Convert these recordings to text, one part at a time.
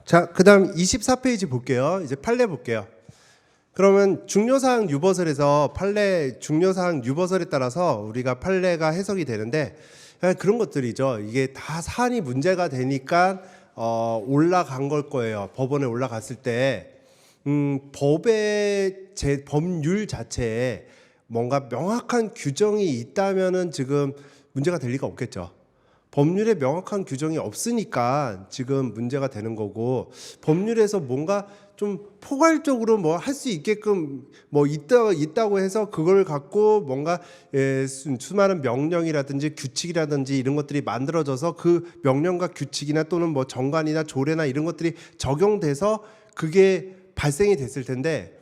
자, 그다음 24페이지 볼게요. 이제 판례 볼게요. 그러면 중요사항 유버설에서 판례 중요사항 유버설에 따라서 우리가 판례가 해석이 되는데 그런 것들이죠. 이게 다 사안이 문제가 되니까 올라간 걸 거예요. 법원에 올라갔을 때 법의 법률 자체에 뭔가 명확한 규정이 있다면은 지금 문제가 될 리가 없겠죠. 법률에 명확한 규정이 없으니까 지금 문제가 되는 거고, 법률에서 뭔가 좀 포괄적으로 뭐 할 수 있게끔 뭐 있다고 해서 그걸 갖고 뭔가 수많은 명령이라든지 규칙이라든지 이런 것들이 만들어져서 그 명령과 규칙이나 또는 뭐 정관이나 조례나 이런 것들이 적용돼서 그게 발생이 됐을 텐데,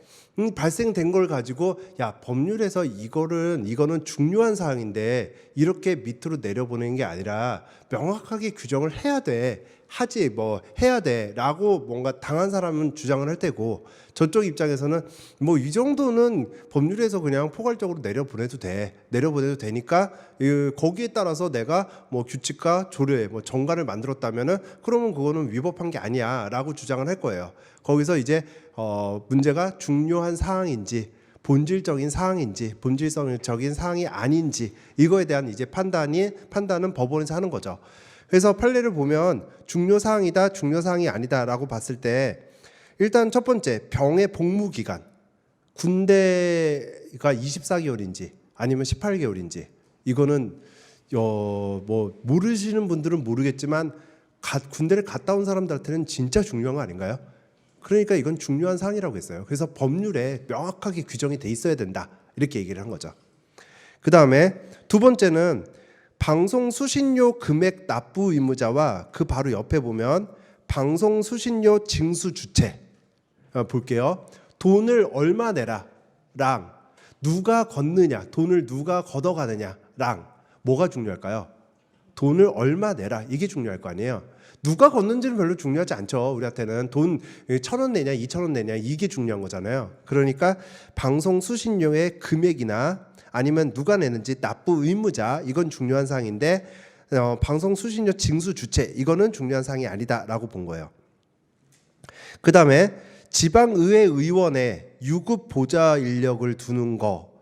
발생된 걸 가지고 야, 법률에서 이거는 중요한 사항인데 이렇게 밑으로 내려보내는 게 아니라 명확하게 규정을 해야 돼, 하지 뭐 해야 돼라고 뭔가 당한 사람은 주장을 할 테고, 저쪽 입장에서는 뭐 이 정도는 법률에서 그냥 포괄적으로 내려보내도 되니까 거기에 따라서 내가 뭐 규칙과 조례 뭐 정관을 만들었다면은 그러면 그거는 위법한 게 아니야라고 주장을 할 거예요. 거기서 이제 문제가 중요한 사항인지 본질적인 사항인지 본질적인 사항이 아닌지 이거에 대한 이제 판단은 법원에서 하는 거죠. 그래서 판례를 보면 중요 사항이다, 중요 사항이 아니다라고 봤을 때, 일단 첫 번째 병의 복무 기간, 군대가 24개월인지 아니면 18개월인지 이거는 뭐 모르시는 분들은 모르겠지만 군대를 갔다 온 사람들한테는 진짜 중요한 거 아닌가요? 그러니까 이건 중요한 사항이라고 했어요. 그래서 법률에 명확하게 규정이 돼 있어야 된다, 이렇게 얘기를 한 거죠. 그 다음에 두 번째는 방송 수신료 금액 납부 의무자와 그 바로 옆에 보면 방송 수신료 징수 주체 볼게요. 돈을 얼마 내라랑 누가 걷느냐, 돈을 누가 걷어가느냐랑 뭐가 중요할까요? 돈을 얼마 내라, 이게 중요할 거 아니에요. 누가 걷는지는 별로 중요하지 않죠. 우리한테는 돈 1,000원 내냐 2,000원 내냐 이게 중요한 거잖아요. 그러니까 방송 수신료의 금액이나 아니면 누가 내는지 납부 의무자, 이건 중요한 사항인데 방송 수신료 징수 주체, 이거는 중요한 사항이 아니다라고 본 거예요. 그 다음에 지방의회 의원의 유급 보좌 인력을 두는 거,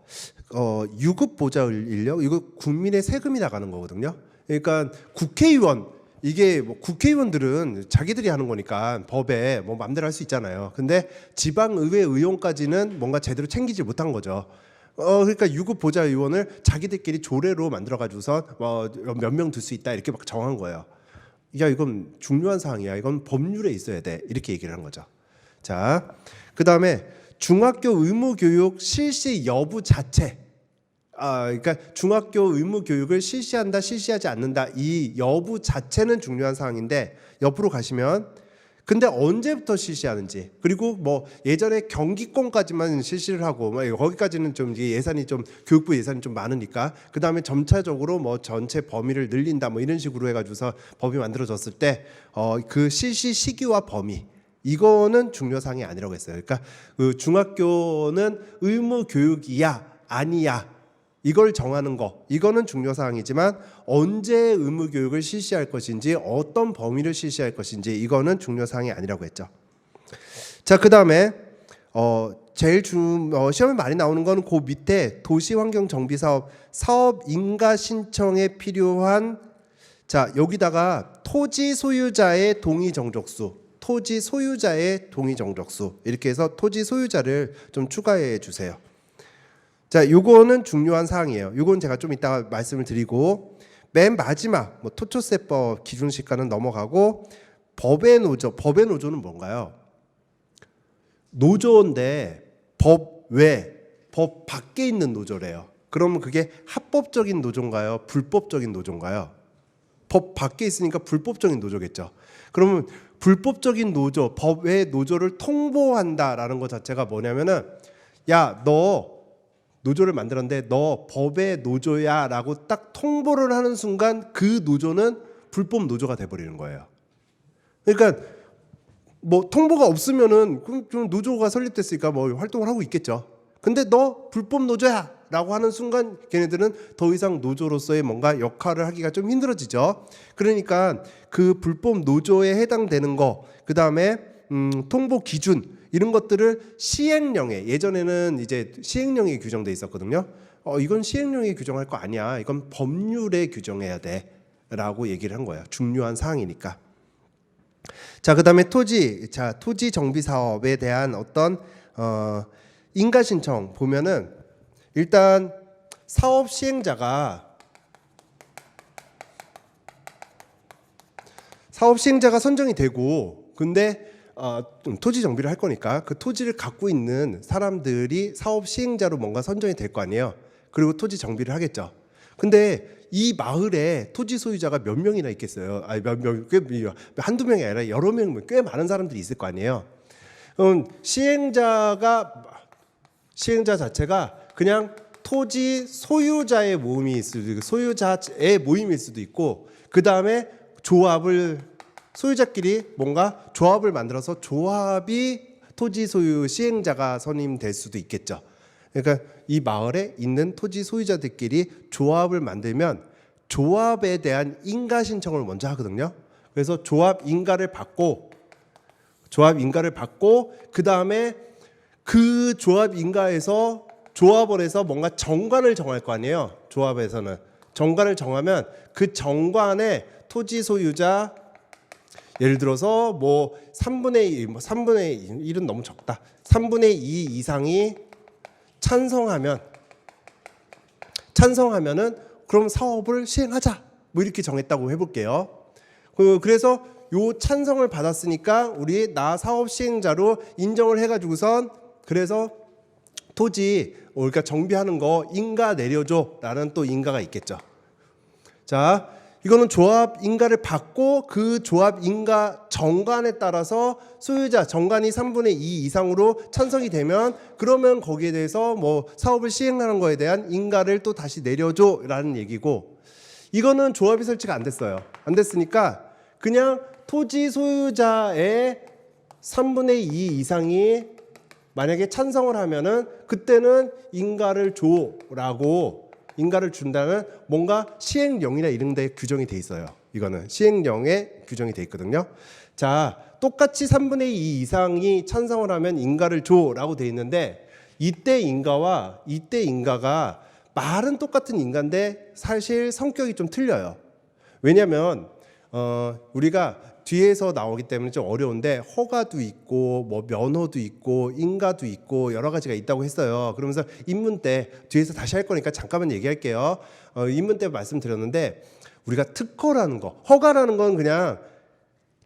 유급 보좌 인력, 이거 국민의 세금이 나가는 거거든요. 그러니까 국회의원, 이게 뭐 국회의원들은 자기들이 하는 거니까 법에 뭐 마음대로 할 수 있잖아요. 근데 지방의회 의원까지는 뭔가 제대로 챙기지 못한 거죠. 그러니까 유급 보좌 의원을 자기들끼리 조례로 만들어 가지고서 몇 명 둘 수 있다 이렇게 막 정한 거예요. 야, 이건 중요한 사항이야, 이건 법률에 있어야 돼, 이렇게 얘기를 한 거죠. 자, 그 다음에 중학교 의무교육 실시 여부 자체, 그러니까 중학교 의무 교육을 실시한다, 실시하지 않는다, 이 여부 자체는 중요한 사항인데, 옆으로 가시면 근데 언제부터 실시하는지, 그리고 뭐 예전에 경기권까지만 실시를 하고 거기까지는 좀 예산이 좀 교육부 예산이 좀 많으니까 그 다음에 점차적으로 뭐 전체 범위를 늘린다 뭐 이런 식으로 해가지고서 법이 만들어졌을 때 그 실시 시기와 범위, 이거는 중요 사항이 아니라고 했어요. 그러니까 그 중학교는 의무 교육이야 아니야 이걸 정하는 거, 이거는 중요 사항이지만 언제 의무 교육을 실시할 것인지 어떤 범위를 실시할 것인지 이거는 중요 사항이 아니라고 했죠. 자, 그다음에 제일 시험에 많이 나오는 거는 그 밑에 도시환경정비사업 사업 인가 신청에 필요한, 자, 여기다가 토지 소유자의 동의 정족수, 토지 소유자의 동의 정족수, 이렇게 해서 토지 소유자를 좀 추가해 주세요. 자, 요거는 중요한 사항이에요. 요건 제가 좀 이따가 말씀을 드리고, 맨 마지막 뭐 토초세법 기준시가는 넘어가고, 법의 노조는 뭔가요? 노조인데 법 밖에 있는 노조래요. 그러면 그게 합법적인 노조인가요? 불법적인 노조인가요? 법 밖에 있으니까 불법적인 노조겠죠. 그러면 불법적인 노조, 법 외 노조를 통보한다라는 것 자체가 뭐냐면은, 야, 너 노조를 만들었는데 너 법의 노조야 라고 딱 통보를 하는 순간 그 노조는 불법 노조가 돼버리는 거예요. 그러니까 뭐 통보가 없으면은 그럼 좀 노조가 설립됐으니까 뭐 활동을 하고 있겠죠. 근데 너 불법 노조야 라고 하는 순간 걔네들은 더 이상 노조로서의 뭔가 역할을 하기가 좀 힘들어지죠. 그러니까 그 불법 노조에 해당되는 거, 그 다음에 통보 기준 이런 것들을 시행령에, 예전에는 이제 시행령에 규정돼 있었거든요. 이건 시행령에 규정할 거 아니야. 이건 법률에 규정해야 돼라고 얘기를 한 거예요. 중요한 사항이니까. 자, 그다음에 토지 정비 사업에 대한 어떤 인가 신청 보면은 일단 사업 시행자가 선정이 되고, 근데 토지 정비를 할 거니까 그 토지를 갖고 있는 사람들이 사업 시행자로 뭔가 선정이 될 거 아니에요. 그리고 토지 정비를 하겠죠. 근데 이 마을에 토지 소유자가 몇 명이나 있겠어요? 한두 명이 아니라 여러 명, 꽤 많은 사람들이 있을 거 아니에요. 시행자 자체가 그냥 토지 소유자의 모임일 수도 있고, 그 다음에 소유자끼리 뭔가 조합을 만들어서 조합이 토지 소유 시행자가 선임될 수도 있겠죠. 그러니까 이 마을에 있는 토지 소유자들끼리 조합을 만들면 조합에 대한 인가 신청을 먼저 하거든요. 그래서 조합 인가를 받고 그 다음에 그 조합 인가에서 조합원에서 뭔가 정관을 정할 거 아니에요. 조합에서는 정관을 정하면 그 정관에 토지 소유자, 예를 들어서 뭐 3분의 1은 너무 적다. 3분의 2 이상이 찬성하면은 그럼 사업을 시행하자. 뭐 이렇게 정했다고 해볼게요. 그래서 요 찬성을 받았으니까 우리 나 사업 시행자로 인정을 해가지고선, 그래서 토지 그러니까 정비하는 거 인가 내려줘라는 또 인가가 있겠죠. 자, 이거는 조합 인가를 받고 그 조합 인가 정관에 따라서 소유자 정관이 3분의 2 이상으로 찬성이 되면, 그러면 거기에 대해서 뭐 사업을 시행하는 거에 대한 인가를 또 다시 내려줘라는 얘기고, 이거는 조합이 설치가 안 됐어요. 안 됐으니까 그냥 토지 소유자의 3분의 2 이상이 만약에 찬성을 하면은 그때는 인가를 준다는 뭔가 시행령이나 이런 데 규정이 돼 있어요. 이거는 시행령에 규정이 돼 있거든요. 자, 똑같이 3분의 2 이상이 찬성을 하면 인가를 줘라고 돼 있는데, 이때 인가가 말은 똑같은 인가인데 사실 성격이 좀 틀려요. 왜냐하면 우리가 뒤에서 나오기 때문에 좀 어려운데, 허가도 있고 뭐 면허도 있고 인가도 있고 여러 가지가 있다고 했어요. 그러면서 입문 때 뒤에서 다시 할 거니까 잠깐만 얘기할게요. 입문 때 말씀드렸는데, 우리가 특허라는 거, 허가라는 건 그냥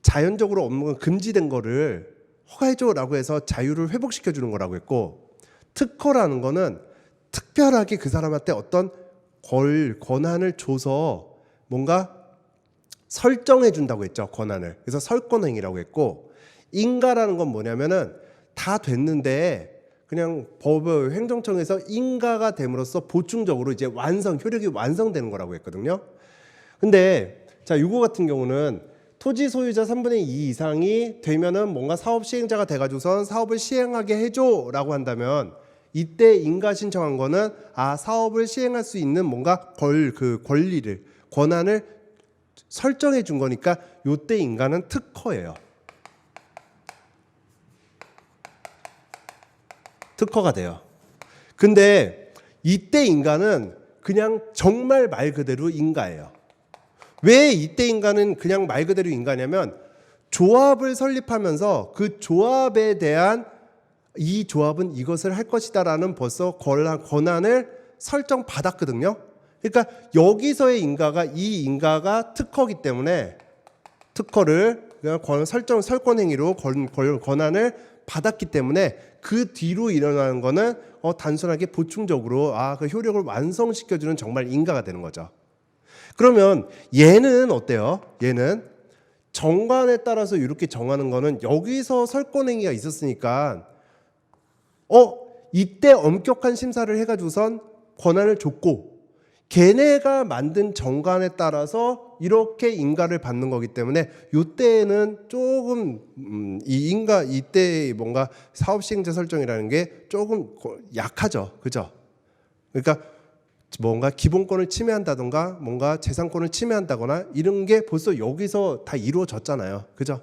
자연적으로 없는 금지된 거를 허가해줘라고 해서 자유를 회복시켜주는 거라고 했고, 특허라는 거는 특별하게 그 사람한테 어떤 권한을 줘서 뭔가 설정해 준다고 했죠. 권한을. 그래서 설권행위라고 했고, 인가라는 건 뭐냐면은 다 됐는데 그냥 행정청에서 인가가 됨으로써 보충적으로 이제 효력이 완성되는 거라고 했거든요. 근데 자, 이거 같은 경우는 토지 소유자 3분의 2 이상이 되면은 뭔가 사업 시행자가 돼가지고선 사업을 시행하게 해줘라고 한다면, 이때 인가 신청한 거는 사업을 시행할 수 있는 뭔가 권한을 설정해 준 거니까 요때 인가는 특허예요. 특허가 돼요. 근데 이때 인가는 그냥 정말 말 그대로 인가예요. 왜 이때 인가는 그냥 말 그대로 인가냐면, 조합을 설립하면서 그 조합에 대한 이 조합은 이것을 할 것이다라는 벌써 권한을 설정받았거든요. 그러니까 여기서의 이 인가가 특허기 때문에 특허를 그냥 설권행위로 권한을 받았기 때문에 그 뒤로 일어나는 거는 단순하게 보충적으로 그 효력을 완성시켜주는 정말 인가가 되는 거죠. 그러면 얘는 어때요? 얘는 정관에 따라서 이렇게 정하는 거는 여기서 설권행위가 있었으니까 이때 엄격한 심사를 해가지고선 권한을 줬고, 걔네가 만든 정관에 따라서 이렇게 인가를 받는 거기 때문에 이때는 조금 이때 뭔가 사업 시행자 설정이라는 게 조금 약하죠, 그죠? 그러니까 뭔가 기본권을 침해한다던가 뭔가 재산권을 침해한다거나 이런 게 벌써 여기서 다 이루어졌잖아요. 그죠?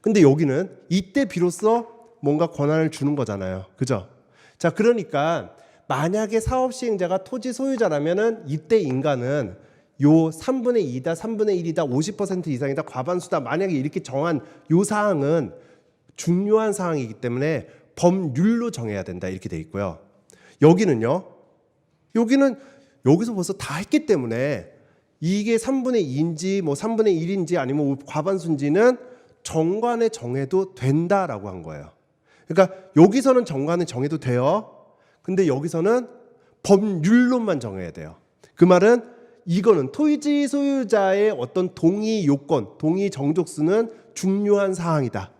근데 여기는 이때 비로소 뭔가 권한을 주는 거잖아요. 그죠? 자, 그러니까 만약에 사업 시행자가 토지 소유자라면은 이때 인가는 요 3분의 2다, 3분의 1이다, 50% 이상이다, 과반수다. 만약에 이렇게 정한 요 사항은 중요한 사항이기 때문에 법률로 정해야 된다. 이렇게 돼 있고요. 여기는요. 여기는 여기서 벌써 다 했기 때문에 이게 3분의 2인지 뭐 3분의 1인지 아니면 과반수인지는 정관에 정해도 된다라고 한 거예요. 그러니까 여기서는 정관에 정해도 돼요. 근데 여기서는 법률로만 정해야 돼요. 그 말은 이거는 토지 소유자의 어떤 동의 요건, 동의 정족수는 중요한 사항이다.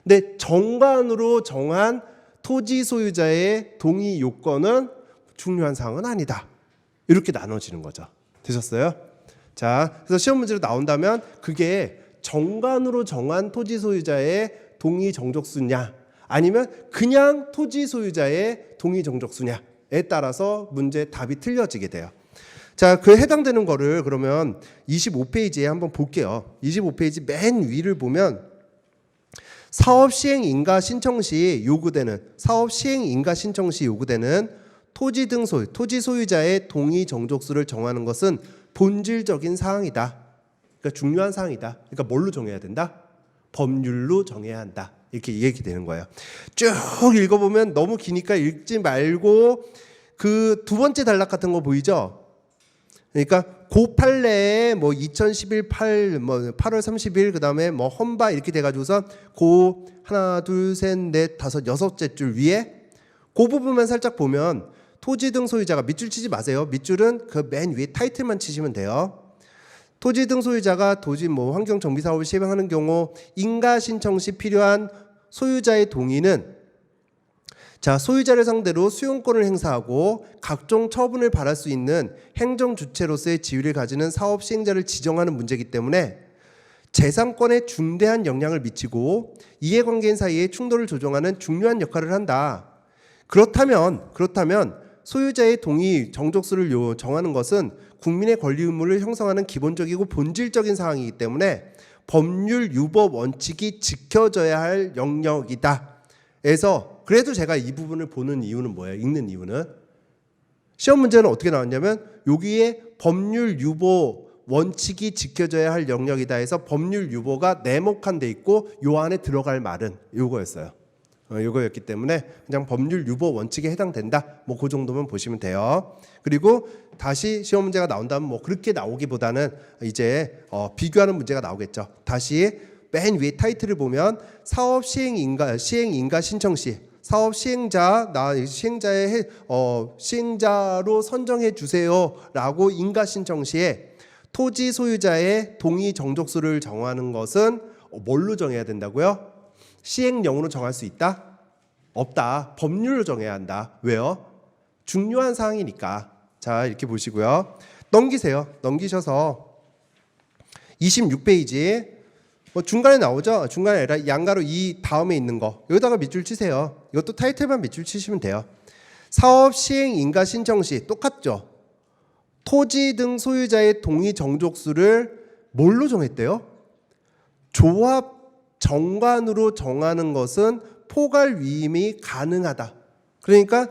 근데 정관으로 정한 토지 소유자의 동의 요건은 중요한 사항은 아니다. 이렇게 나눠지는 거죠. 되셨어요? 자, 그래서 시험 문제로 나온다면 그게 정관으로 정한 토지 소유자의 동의 정족수냐 아니면 그냥 토지 소유자의 동의 정족수냐에 따라서 문제 답이 틀려지게 돼요. 자, 그 해당되는 거를 그러면 25페이지에 한번 볼게요. 25페이지 맨 위를 보면 사업 시행 인가 신청 시 요구되는 토지 등 소유, 토지 소유자의 동의 정족수를 정하는 것은 본질적인 사항이다. 그러니까 중요한 사항이다. 그러니까 뭘로 정해야 된다? 법률로 정해야 한다. 이렇게 얘기되는 거예요. 쭉 읽어보면 너무 기니까 읽지 말고 그 두 번째 단락 같은 거 보이죠? 그러니까 그 판례에 뭐 2011 8월 30일 그다음에 뭐 헌바 이렇게 돼가지고서 그 하나 둘 셋 넷 다섯 여섯째 줄 위에 그 부분만 살짝 보면 토지 등 소유자가 밑줄 치지 마세요. 밑줄은 그 맨 위에 타이틀만 치시면 돼요. 토지 등 소유자가 토지 뭐 환경 정비 사업을 시행하는 경우 인가 신청 시 필요한 소유자의 동의는 자, 소유자를 상대로 수용권을 행사하고 각종 처분을 받을 수 있는 행정 주체로서의 지위를 가지는 사업 시행자를 지정하는 문제이기 때문에 재산권에 중대한 영향을 미치고 이해관계인 사이의 충돌을 조정하는 중요한 역할을 한다. 그렇다면 소유자의 동의 정족수를 정하는 것은 국민의 권리 의무를 형성하는 기본적이고 본질적인 사항이기 때문에 법률 유법 원칙이 지켜져야 할 영역이다. 그래서 그래도 제가 이 부분을 보는 이유는 뭐예요? 읽는 이유는 시험 문제는 어떻게 나왔냐면 여기에 법률 유보 원칙이 지켜져야 할 영역이다 해서 법률 유보가 네모칸 돼 있고 요 안에 들어갈 말은 요거였어요. 요거였기 때문에 그냥 법률 유보 원칙에 해당된다. 뭐 그 정도만 보시면 돼요. 그리고 다시 시험 문제가 나온다면 뭐 그렇게 나오기보다는 이제 비교하는 문제가 나오겠죠. 다시 맨 위에 타이틀을 보면 사업 시행 인가 신청 시 사업 시행자로 선정해 주세요라고 인가 신청 시에 토지 소유자의 동의 정족수를 정하는 것은 뭘로 정해야 된다고요? 시행령으로 정할 수 있다? 없다. 법률로 정해야 한다. 왜요? 중요한 사항이니까. 자, 이렇게 보시고요. 넘기세요. 넘기셔서 26페이지 뭐 중간에 나오죠? 중간에 아니라 양가로 이 다음에 있는 거 여기다가 밑줄 치세요. 이것도 타이틀만 밑줄 치시면 돼요. 사업 시행 인가 신청 시 똑같죠? 토지 등 소유자의 동의 정족수를 뭘로 정했대요? 조합 정관으로 정하는 것은 포괄 위임이 가능하다. 그러니까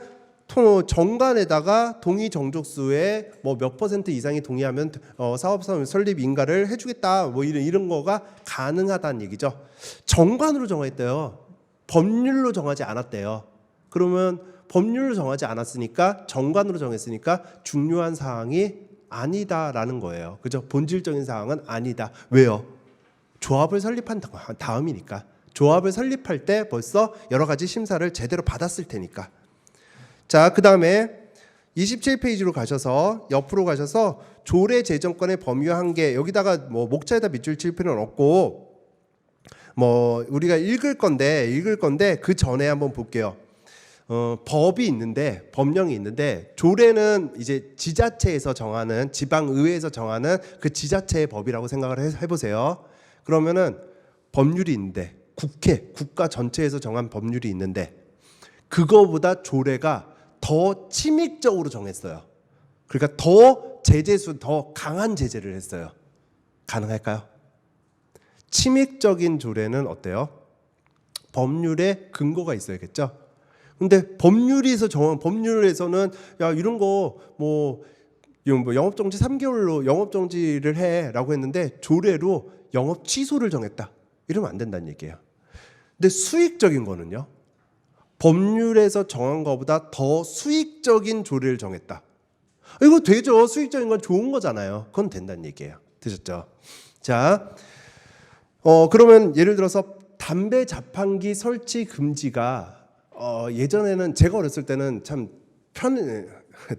정관에다가 동의 정족수에 뭐 몇 % 이상이 동의하면 사업 설립 인가를 해주겠다. 뭐 이런 거가 가능하다는 얘기죠. 정관으로 정했대요. 법률로 정하지 않았대요. 그러면 법률로 정하지 않았으니까 정관으로 정했으니까 중요한 사항이 아니다라는 거예요. 그죠? 본질적인 사항은 아니다. 왜요? 조합을 설립한 다음이니까. 조합을 설립할 때 벌써 여러 가지 심사를 제대로 받았을 테니까. 자, 그 다음에 27페이지로 가셔서 옆으로 가셔서 조례 제정권의 범위 한계 여기다가 뭐 목차에다 밑줄 칠 필요는 없고 뭐 우리가 읽을 건데 그 전에 한번 볼게요. 법이 있는데 법령이 있는데 조례는 이제 지자체에서 정하는 지방의회에서 정하는 그 지자체의 법이라고 생각을 해보세요. 그러면은 법률이 있는데 국가 전체에서 정한 법률이 있는데 그거보다 조례가 더 침익적으로 정했어요. 그러니까 더 강한 제재를 했어요. 가능할까요? 침익적인 조례는 어때요? 법률에 근거가 있어야겠죠. 근데 법률에서는 야 이런 거 뭐 영업정지 3개월로 영업정지를 해라고 했는데 조례로 영업 취소를 정했다. 이러면 안 된다는 얘기예요. 근데 수익적인 거는요. 법률에서 정한 것보다 더 수익적인 조례를 정했다. 이거 되죠. 수익적인 건 좋은 거잖아요. 그건 된다는 얘기예요. 되셨죠? 자, 그러면 예를 들어서 담배 자판기 설치 금지가 예전에는 제가 어렸을 때는 참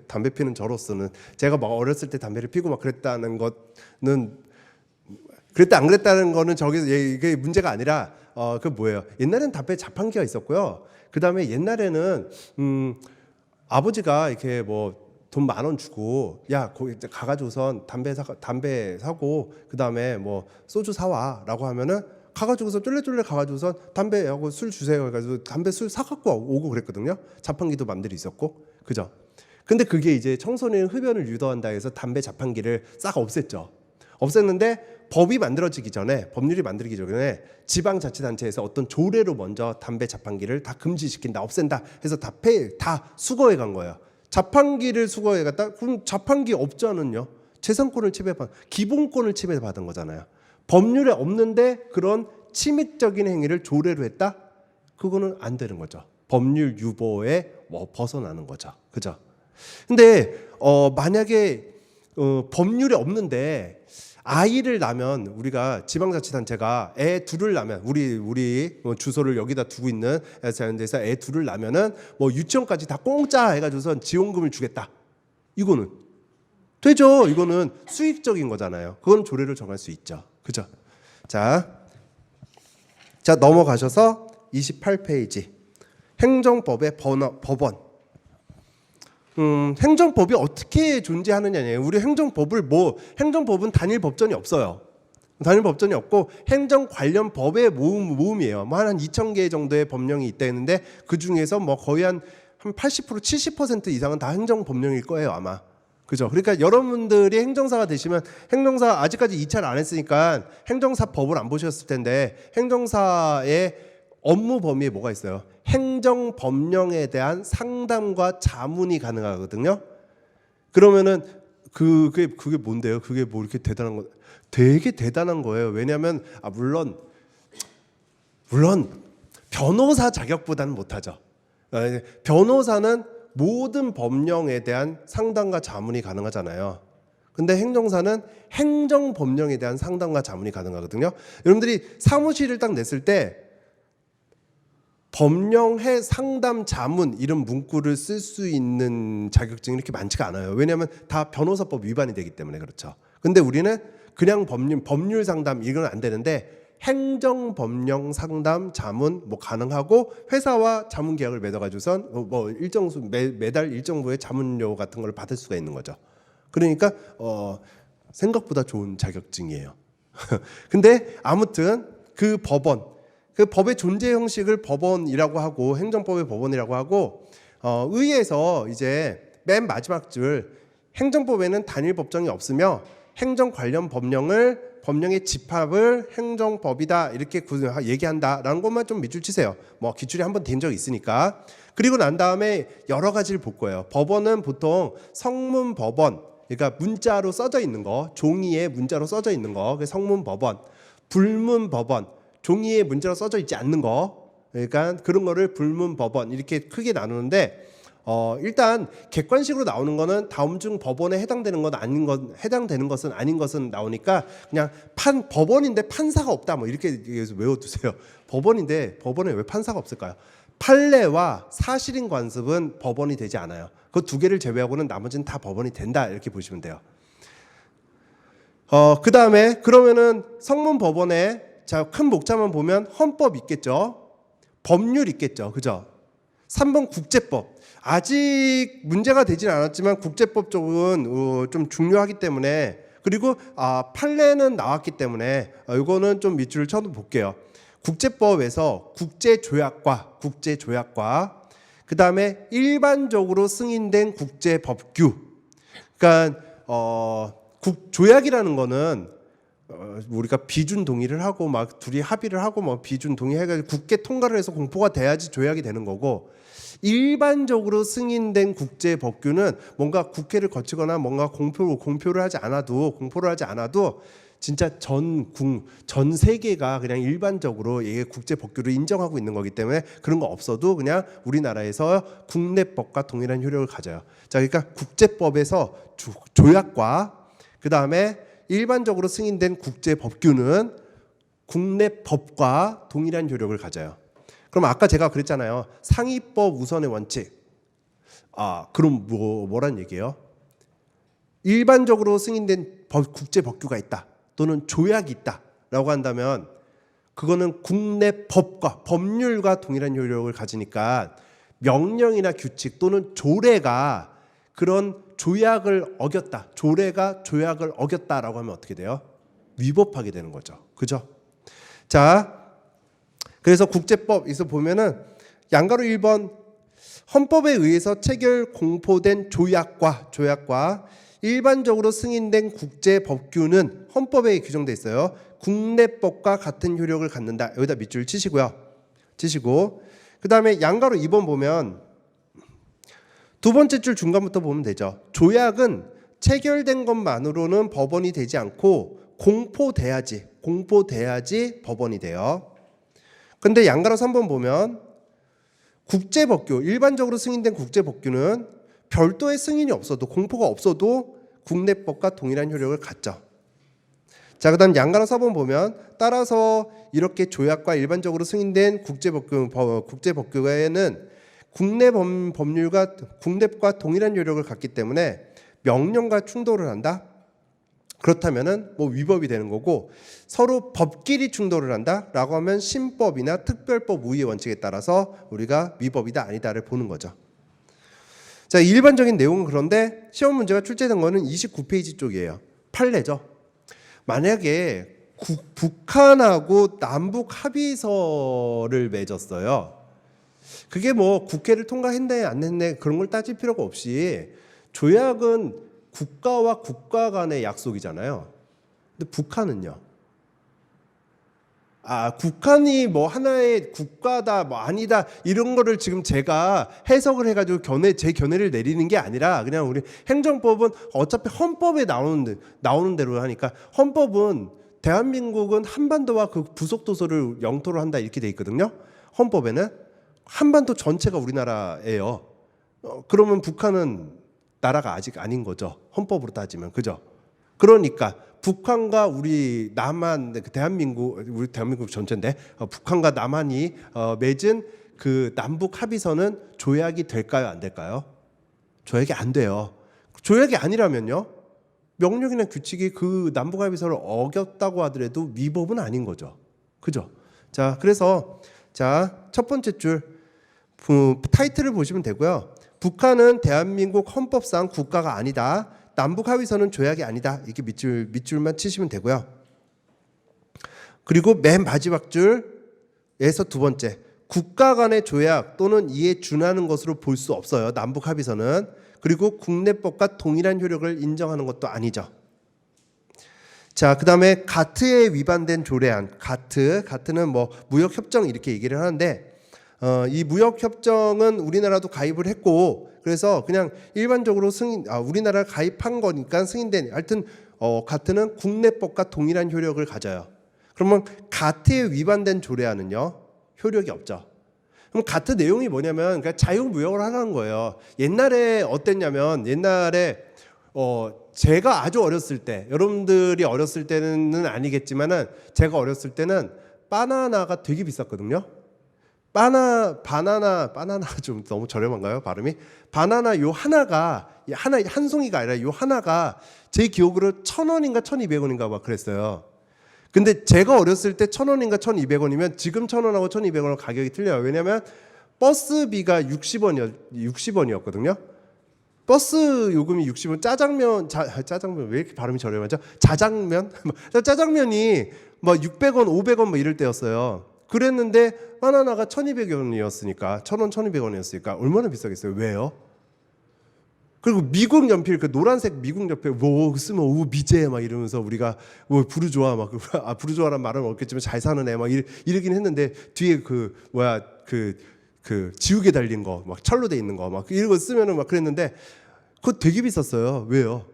담배 피는 저로서는 제가 막 어렸을 때 담배를 피고 막 그랬다는 거는 그랬다 안 그랬다는 거는 저기서 이게 문제가 아니라 그 뭐예요? 옛날에는 담배 자판기가 있었고요. 그 다음에 옛날에는 아버지가 이렇게 뭐 돈 10,000원 주고 야 거기 가가지고선 담배 사고 그 다음에 뭐 소주 사와라고 하면은 가가지고서 쫄래쫄래 가가지고선 담배하고 술 주세요 해가지고 담배 술 사갖고 오고 그랬거든요. 자판기도 맘대로 있었고 그죠? 근데 그게 이제 청소년 흡연을 유도한다 해서 담배 자판기를 싹 없앴죠. 없앴는데 법이 만들어지기 전에 법률이 만들어지기 전에 지방자치단체에서 어떤 조례로 먼저 담배 자판기를 다 금지시킨다 없앤다 해서 다 수거해 간 거예요. 자판기를 수거해 갔다 그럼 자판기 업자는요 재산권을 침해받은 기본권을 침해받은 거잖아요. 법률에 없는데 그런 침입적인 행위를 조례로 했다? 그거는 안 되는 거죠. 법률 유보에 벗어나는 거죠. 그죠? 근데 만약에 법률에 없는데 아이를 낳으면 우리가 지방자치단체가 애 둘을 낳으면 우리 주소를 여기다 두고 있는 데서 애 둘을 낳으면은 뭐 유치원까지 다 공짜 해가지고선 지원금을 주겠다. 이거는 되죠. 이거는 수익적인 거잖아요. 그건 조례를 정할 수 있죠. 그죠? 자 넘어가셔서 28페이지 행정법의 법원. 행정법이 어떻게 존재하느냐예요. 우리 행정법은 단일 법전이 없어요. 단일 법전이 없고 행정 관련 법의 모음이에요. 뭐 한 2,000개 정도의 법령이 있다 했는데 그 중에서 뭐 거의 한 80% 70% 이상은 다 행정 법령일 거예요 아마. 그죠? 그러니까 여러분들이 행정사가 되시면 행정사 아직까지 2차를 안 했으니까 행정사 법을 안 보셨을 텐데 행정사의 업무 범위에 뭐가 있어요? 행정 법령에 대한 상담과 자문이 가능하거든요. 그러면은 그게 뭔데요? 그게 뭐 이렇게 대단한 거? 되게 대단한 거예요. 왜냐하면 물론 변호사 자격보다는 못하죠. 변호사는 모든 법령에 대한 상담과 자문이 가능하잖아요. 근데 행정사는 행정 법령에 대한 상담과 자문이 가능하거든요. 여러분들이 사무실을 딱 냈을 때 법령해 상담 자문 이런 문구를 쓸 수 있는 자격증이 이렇게 많지가 않아요. 왜냐하면 다 변호사법 위반이 되기 때문에 그렇죠. 근데 우리는 그냥 법률 상담 이건 안 되는데 행정 법령 상담 자문 뭐 가능하고 회사와 자문 계약을 맺어가지고선 뭐 일정 수 매달 일정부의 자문료 같은 걸 받을 수가 있는 거죠. 그러니까 생각보다 좋은 자격증이에요. 근데 아무튼 그 법의 존재 형식을 법원이라고 하고 행정법의 법원이라고 하고 의회에서 이제 맨 마지막 줄 행정법에는 단일 법정이 없으며 행정 관련 법령의 집합을 행정법이다 이렇게 얘기한다라는 것만 좀 밑줄 치세요. 뭐 기출이 한번 된 적이 있으니까. 그리고 난 다음에 여러 가지를 볼 거예요. 법원은 보통 성문 법원, 그러니까 문자로 써져 있는 거, 종이에 문자로 써져 있는 거, 그게 성문 법원, 불문 법원. 종이에 문자로 써져 있지 않는 거, 그러니까 그런 거를 불문 법원 이렇게 크게 나누는데 일단 객관식으로 나오는 거는 다음 중 법원에 해당되는 것은 아닌 것은 나오니까 그냥 법원인데 판사가 없다 뭐 이렇게 외워두세요. 법원인데 법원에 왜 판사가 없을까요? 판례와 사실인 관습은 법원이 되지 않아요. 그 두 개를 제외하고는 나머지는 다 법원이 된다 이렇게 보시면 돼요. 그 다음에 그러면은 성문 법원에 큰 목차만 보면 헌법 있겠죠. 법률 있겠죠. 그죠? 3번 국제법. 아직 문제가 되진 않았지만 국제법 쪽은 좀 중요하기 때문에 그리고 판례는 나왔기 때문에 이거는 좀 밑줄을 쳐볼게요. 국제법에서 국제조약과 그다음에 일반적으로 승인된 국제법규. 그러니까 조약이라는 거는 우리가 비준 동의를 하고 막 둘이 합의를 하고 뭐 비준 동의해가지고 국회 통과를 해서 공포가 돼야지 조약이 되는 거고, 일반적으로 승인된 국제법규는 뭔가 국회를 거치거나 뭔가 공표를 하지 않아도 진짜 전 세계가 그냥 일반적으로 이게 국제법규를 인정하고 있는 거기 때문에 그런 거 없어도 그냥 우리나라에서 국내법과 동일한 효력을 가져요. 자, 그러니까 국제법에서 조약과 그 다음에 일반적으로 승인된 국제법규는 국내법과 동일한 효력을 가져요. 그럼 아까 제가 그랬잖아요. 상위법 우선의 원칙. 그럼 뭐란 얘기예요? 일반적으로 승인된 국제법규가 있다. 또는 조약이 있다라고 한다면 그거는 국내 법과 법률과 동일한 효력을 가지니까 명령이나 규칙 또는 조례가 그런 조약을 어겼다. 조례가 조약을 어겼다라고 하면 어떻게 돼요? 위법하게 되는 거죠. 그죠? 자, 그래서 국제법에서 보면은 양가로 1번 헌법에 의해서 체결 공포된 조약과 일반적으로 승인된 국제법규는 헌법에 규정돼 있어요. 국내법과 같은 효력을 갖는다. 여기다 밑줄 치시고요. 그 다음에 양가로 2번 보면 두 번째 줄 중간부터 보면 되죠. 조약은 체결된 것만으로는 법원이 되지 않고 공포돼야지 법원이 돼요. 근데 양가로 3번 보면 국제법규, 일반적으로 승인된 국제법규는 별도의 승인이 없어도 공포가 없어도 국내법과 동일한 효력을 갖죠. 자, 그다음 양가로 4번 보면 따라서 이렇게 조약과 일반적으로 승인된 국제법규에는 국내법과 동일한 효력을 갖기 때문에 명령과 충돌을 한다. 그렇다면은 뭐 위법이 되는 거고, 서로 법끼리 충돌을 한다라고 하면 신법이나 특별법 우위의 원칙에 따라서 우리가 위법이다 아니다를 보는 거죠. 자, 일반적인 내용은 그런데 시험 문제가 출제된 거는 29페이지 쪽이에요. 판례죠. 만약에 북한하고 남북 합의서를 맺었어요. 그게 뭐 국회를 통과했네 안 했네 그런 걸 따질 필요가 없이 조약은 국가와 국가 간의 약속이잖아요. 근데 북한은요? 북한이 뭐 하나의 국가다 뭐 아니다 이런 거를 지금 제가 해석을 해가지고 제 견해를 내리는 게 아니라 그냥 우리 행정법은 어차피 헌법에 나오는 대로 하니까, 헌법은 대한민국은 한반도와 그 부속 도서를 영토로 한다 이렇게 돼 있거든요. 헌법에는 한반도 전체가 우리나라예요. 그러면 북한은 나라가 아직 아닌 거죠. 헌법으로 따지면. 그죠? 그러니까 북한과 우리 남한, 우리 대한민국 전체인데 북한과 남한이 맺은 그 남북 합의서는 조약이 될까요? 안 될까요? 조약이 안 돼요. 조약이 아니라면요, 명령이나 규칙이 그 남북 합의서를 어겼다고 하더라도 위법은 아닌 거죠. 그죠? 자, 그래서 첫 번째 줄 타이틀을 보시면 되고요. 북한은 대한민국 헌법상 국가가 아니다. 남북 합의서는 조약이 아니다. 이렇게 밑줄만 치시면 되고요. 그리고 맨 마지막 줄에서 두 번째, 국가 간의 조약 또는 이에 준하는 것으로 볼 수 없어요. 남북 합의서는. 그리고 국내법과 동일한 효력을 인정하는 것도 아니죠. 자, 그다음에 가트에 위반된 조례안. 가트는 뭐 무역협정 이렇게 얘기를 하는데, 이 무역협정은 우리나라도 가입을 했고, 그래서 그냥 일반적으로 우리나라가 가입한 거니까 승인된, 하여튼 가트는 국내법과 동일한 효력을 가져요. 그러면 가트에 위반된 조례안은요, 효력이 없죠. 그럼 가트 내용이 뭐냐면 그러니까 자유무역을 하라는 거예요. 옛날에 어땠냐면, 제가 아주 어렸을 때, 여러분들이 어렸을 때는 아니겠지만은 제가 어렸을 때는 바나나가 되게 비쌌거든요. 바나나 좀 너무 저렴한가요, 발음이? 바나나 요 하나가 한 송이가 아니라 요 하나가 제 기억으로 1,000원인가 1,200원인가 막 그랬어요. 근데 제가 어렸을 때 1,000원인가 1,200원이면 지금 1,000원하고 1,200원은 가격이 틀려요. 왜냐면 버스비가 60원이었거든요. 버스 요금이 60원, 짜장면 왜 이렇게 발음이 저렴하죠? 짜장면이 뭐 600원, 500원 뭐 이럴 때였어요. 그랬는데 바나나가 1,200원이었으니까 1,000원, 1,200원이었으니까 얼마나 비싸겠어요? 왜요? 그리고 미국 연필 그 노란색 미국 연필 뭐 쓰면 오 미제 막 이러면서 우리가 뭐 부르주아 막 부르주아란 말은 없겠지만 잘 사는 애 막 이러긴 했는데 뒤에 그 뭐야 그 지우개 달린 거 막 철로 돼 있는 거 막 이런 거 쓰면은 막 그랬는데 그거 되게 비쌌어요. 왜요?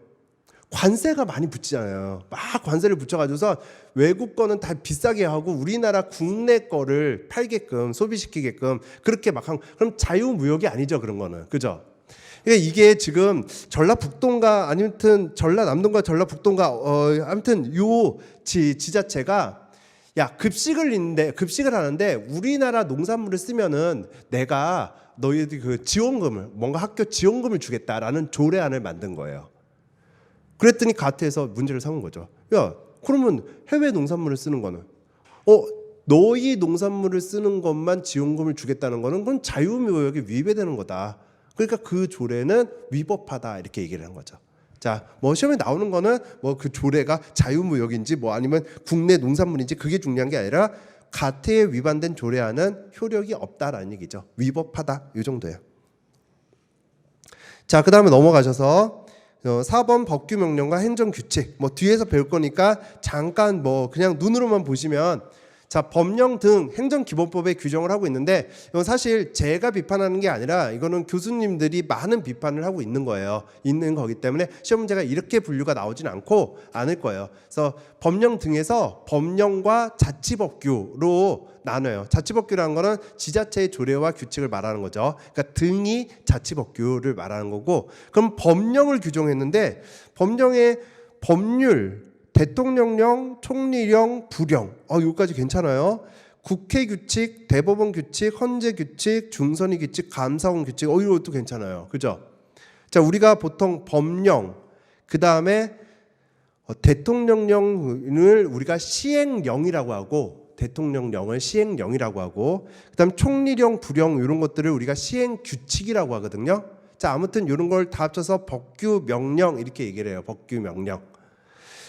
관세가 많이 붙잖아요. 막 관세를 붙여가지고서 외국 거는 다 비싸게 하고 우리나라 국내 거를 팔게끔 소비시키게끔 그렇게 막 한 그럼 자유무역이 아니죠 그런 거는 그죠? 이게 지금 전라북도인가 아니면 전라남도인가 전라북도인가 아무튼 요 지자체가 야 급식을 하는데 우리나라 농산물을 쓰면은 내가 너희들 그 지원금을 뭔가 학교 지원금을 주겠다라는 조례안을 만든 거예요. 그랬더니 가트에서 문제를 삼은 거죠. 야 그러면 해외 농산물을 쓰는 거는 너희 농산물을 쓰는 것만 지원금을 주겠다는 거는 그건 자유무역에 위배되는 거다. 그러니까 그 조례는 위법하다 이렇게 얘기를 한 거죠. 자, 뭐 시험에 나오는 거는 뭐 그 조례가 자유무역인지 뭐 아니면 국내 농산물인지 그게 중요한 게 아니라 가트에 위반된 조례안은 효력이 없다라는 얘기죠. 위법하다 이 정도예요. 자, 그 다음에 넘어가셔서 4번 법규 명령과 행정규칙 뭐 뒤에서 배울 거니까 잠깐 뭐 그냥 눈으로만 보시면 자 법령 등 행정기본법에 규정을 하고 있는데 이건 사실 제가 비판하는 게 아니라 이거는 교수님들이 많은 비판을 하고 있는 거예요. 있는 거기 때문에 시험 문제가 이렇게 분류가 나오진 않을 거예요. 그래서 법령 등에서 법령과 자치법규로 나눠요. 자치법규라는 거는 지자체의 조례와 규칙을 말하는 거죠. 그러니까 등이 자치법규를 말하는 거고 그럼 법령을 규정했는데 법령의 법률 대통령령, 총리령, 부령 여기까지 괜찮아요. 국회 규칙, 대법원 규칙, 헌재 규칙, 중선위 규칙, 감사원 규칙 이것도 괜찮아요. 그죠? 자 우리가 보통 법령 그 다음에 대통령령을 우리가 시행령이라고 하고 대통령령을 시행령이라고 하고 그 다음 총리령, 부령 이런 것들을 우리가 시행규칙이라고 하거든요. 자 아무튼 이런 걸 다 합쳐서 법규, 명령 이렇게 얘기를 해요. 법규, 명령.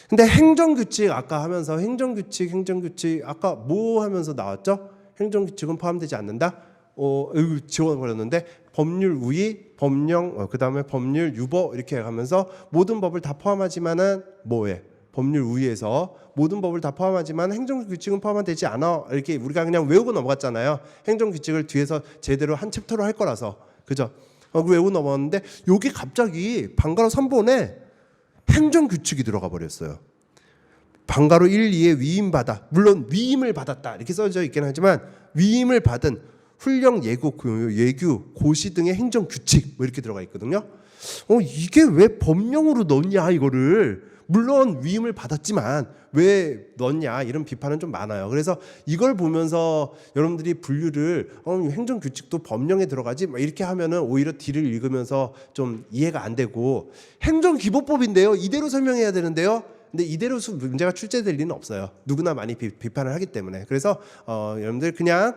근데 행정규칙 아까 하면서 행정규칙 아까 뭐 하면서 나왔죠? 행정규칙은 포함되지 않는다? 지워버렸는데 법률 우위, 법령, 그 다음에 법률 유보 이렇게 하면서 모든 법을 다 포함하지만은 뭐에? 법률 우위에서 모든 법을 다 포함하지만 행정규칙은 포함되지 않아. 이렇게 우리가 그냥 외우고 넘어갔잖아요. 행정규칙을 뒤에서 제대로 한 챕터로 할 거라서. 그죠? 외우고 넘어갔는데 여기 갑자기 방가로 3번에 행정규칙이 들어가 버렸어요. 방가로 1, 2에 위임받아. 물론 위임을 받았다 이렇게 써져 있긴 하지만 위임을 받은 훈령, 예고, 예규, 고시 등의 행정규칙 뭐 이렇게 들어가 있거든요. 이게 왜 법령으로 넣냐 이거를. 물론 위임을 받았지만 왜 넣냐 이런 비판은 좀 많아요. 그래서 이걸 보면서 여러분들이 분류를 행정규칙도 법령에 들어가지 이렇게 하면은 오히려 뒤를 읽으면서 좀 이해가 안 되고 행정기본법인데요. 이대로 설명해야 되는데요. 근데 이대로 문제가 출제될 리는 없어요. 누구나 많이 비판을 하기 때문에. 그래서 여러분들 그냥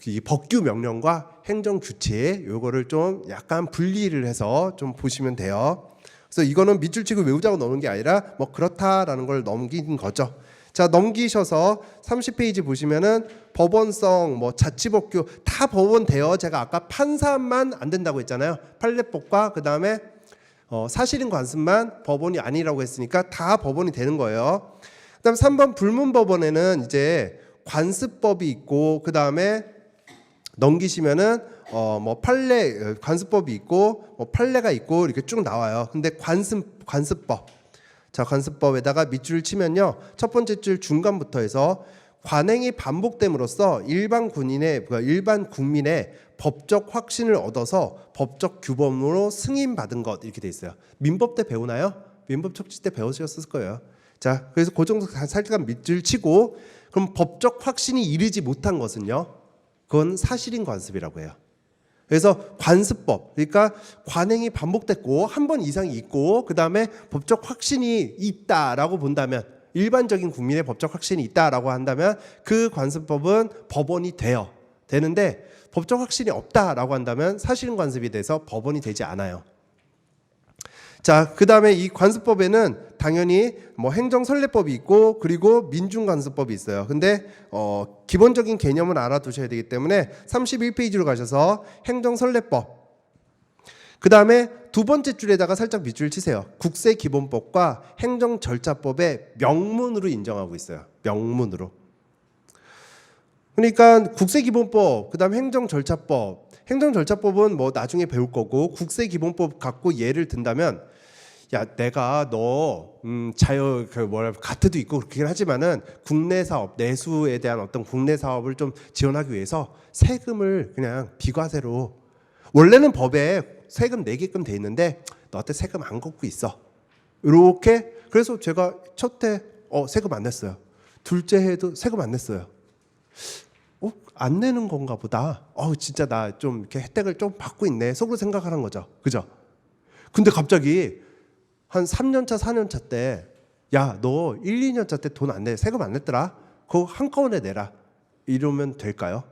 이 법규 명령과 행정규칙 요거를 좀 약간 분리를 해서 좀 보시면 돼요. 그래서 이거는 밑줄 치고 외우자고 넣는 게 아니라 뭐 그렇다라는 걸 넘긴 거죠. 자 넘기셔서 30페이지 보시면은 법원성 뭐 자치법규 다 법원 돼요. 제가 아까 판사만 안 된다고 했잖아요. 판례법과 그 다음에 사실인 관습만 법원이 아니라고 했으니까 다 법원이 되는 거예요. 그다음 3번 불문법원에는 이제 관습법이 있고 그 다음에 넘기시면은 뭐 판례 관습법이 있고 뭐 판례가 있고 이렇게 쭉 나와요. 근데 관습법 자 관습법에다가 밑줄을 치면요 첫 번째 줄 중간부터 해서 관행이 반복됨으로써 일반 국민의 법적 확신을 얻어서 법적 규범으로 승인받은 것 이렇게 돼 있어요. 민법 때 배우나요? 민법 척지 때 배우셨을 거예요. 자 그래서 그 정도 살짝 밑줄 치고 그럼 법적 확신이 이르지 못한 것은요 그건 사실인 관습이라고 해요. 그래서 관습법 그러니까 관행이 반복됐고 한 번 이상이 있고 그 다음에 법적 확신이 있다라고 본다면 일반적인 국민의 법적 확신이 있다라고 한다면 그 관습법은 법원이 되는데 법적 확신이 없다라고 한다면 사실인 관습이 돼서 법원이 되지 않아요. 자, 그 다음에 이 관습법에는 당연히 뭐 행정선례법이 있고 그리고 민중간수법이 있어요. 근데 기본적인 개념은 알아두셔야 되기 때문에 31페이지로 가셔서 행정선례법, 그 다음에 두 번째 줄에다가 살짝 밑줄 치세요. 국세기본법과 행정절차법의 명문으로 인정하고 있어요. 명문으로. 그러니까 국세기본법, 그 다음 행정절차법, 행정절차법은 뭐 나중에 배울 거고, 국세기본법 갖고 예를 든다면, 야, 내가 너 가트도 있고 그렇긴 하지만은 국내 사업, 내수에 대한 어떤 국내 사업을 좀 지원하기 위해서 세금을 그냥 비과세로, 원래는 법에 세금 내게끔 돼 있는데 너한테 세금 안 걷고 있어. 이렇게. 그래서 제가 첫 해 세금 안 냈어요. 둘째 해도 세금 안 냈어요. 안 내는 건가 보다. 진짜 나 좀 이렇게 혜택을 좀 받고 있네. 속으로 생각하는 거죠. 그죠? 근데 갑자기 한 3년차, 4년차 때, 야, 너 1, 2년차 때 돈 안 내. 세금 안 냈더라. 그거 한꺼번에 내라. 이러면 될까요?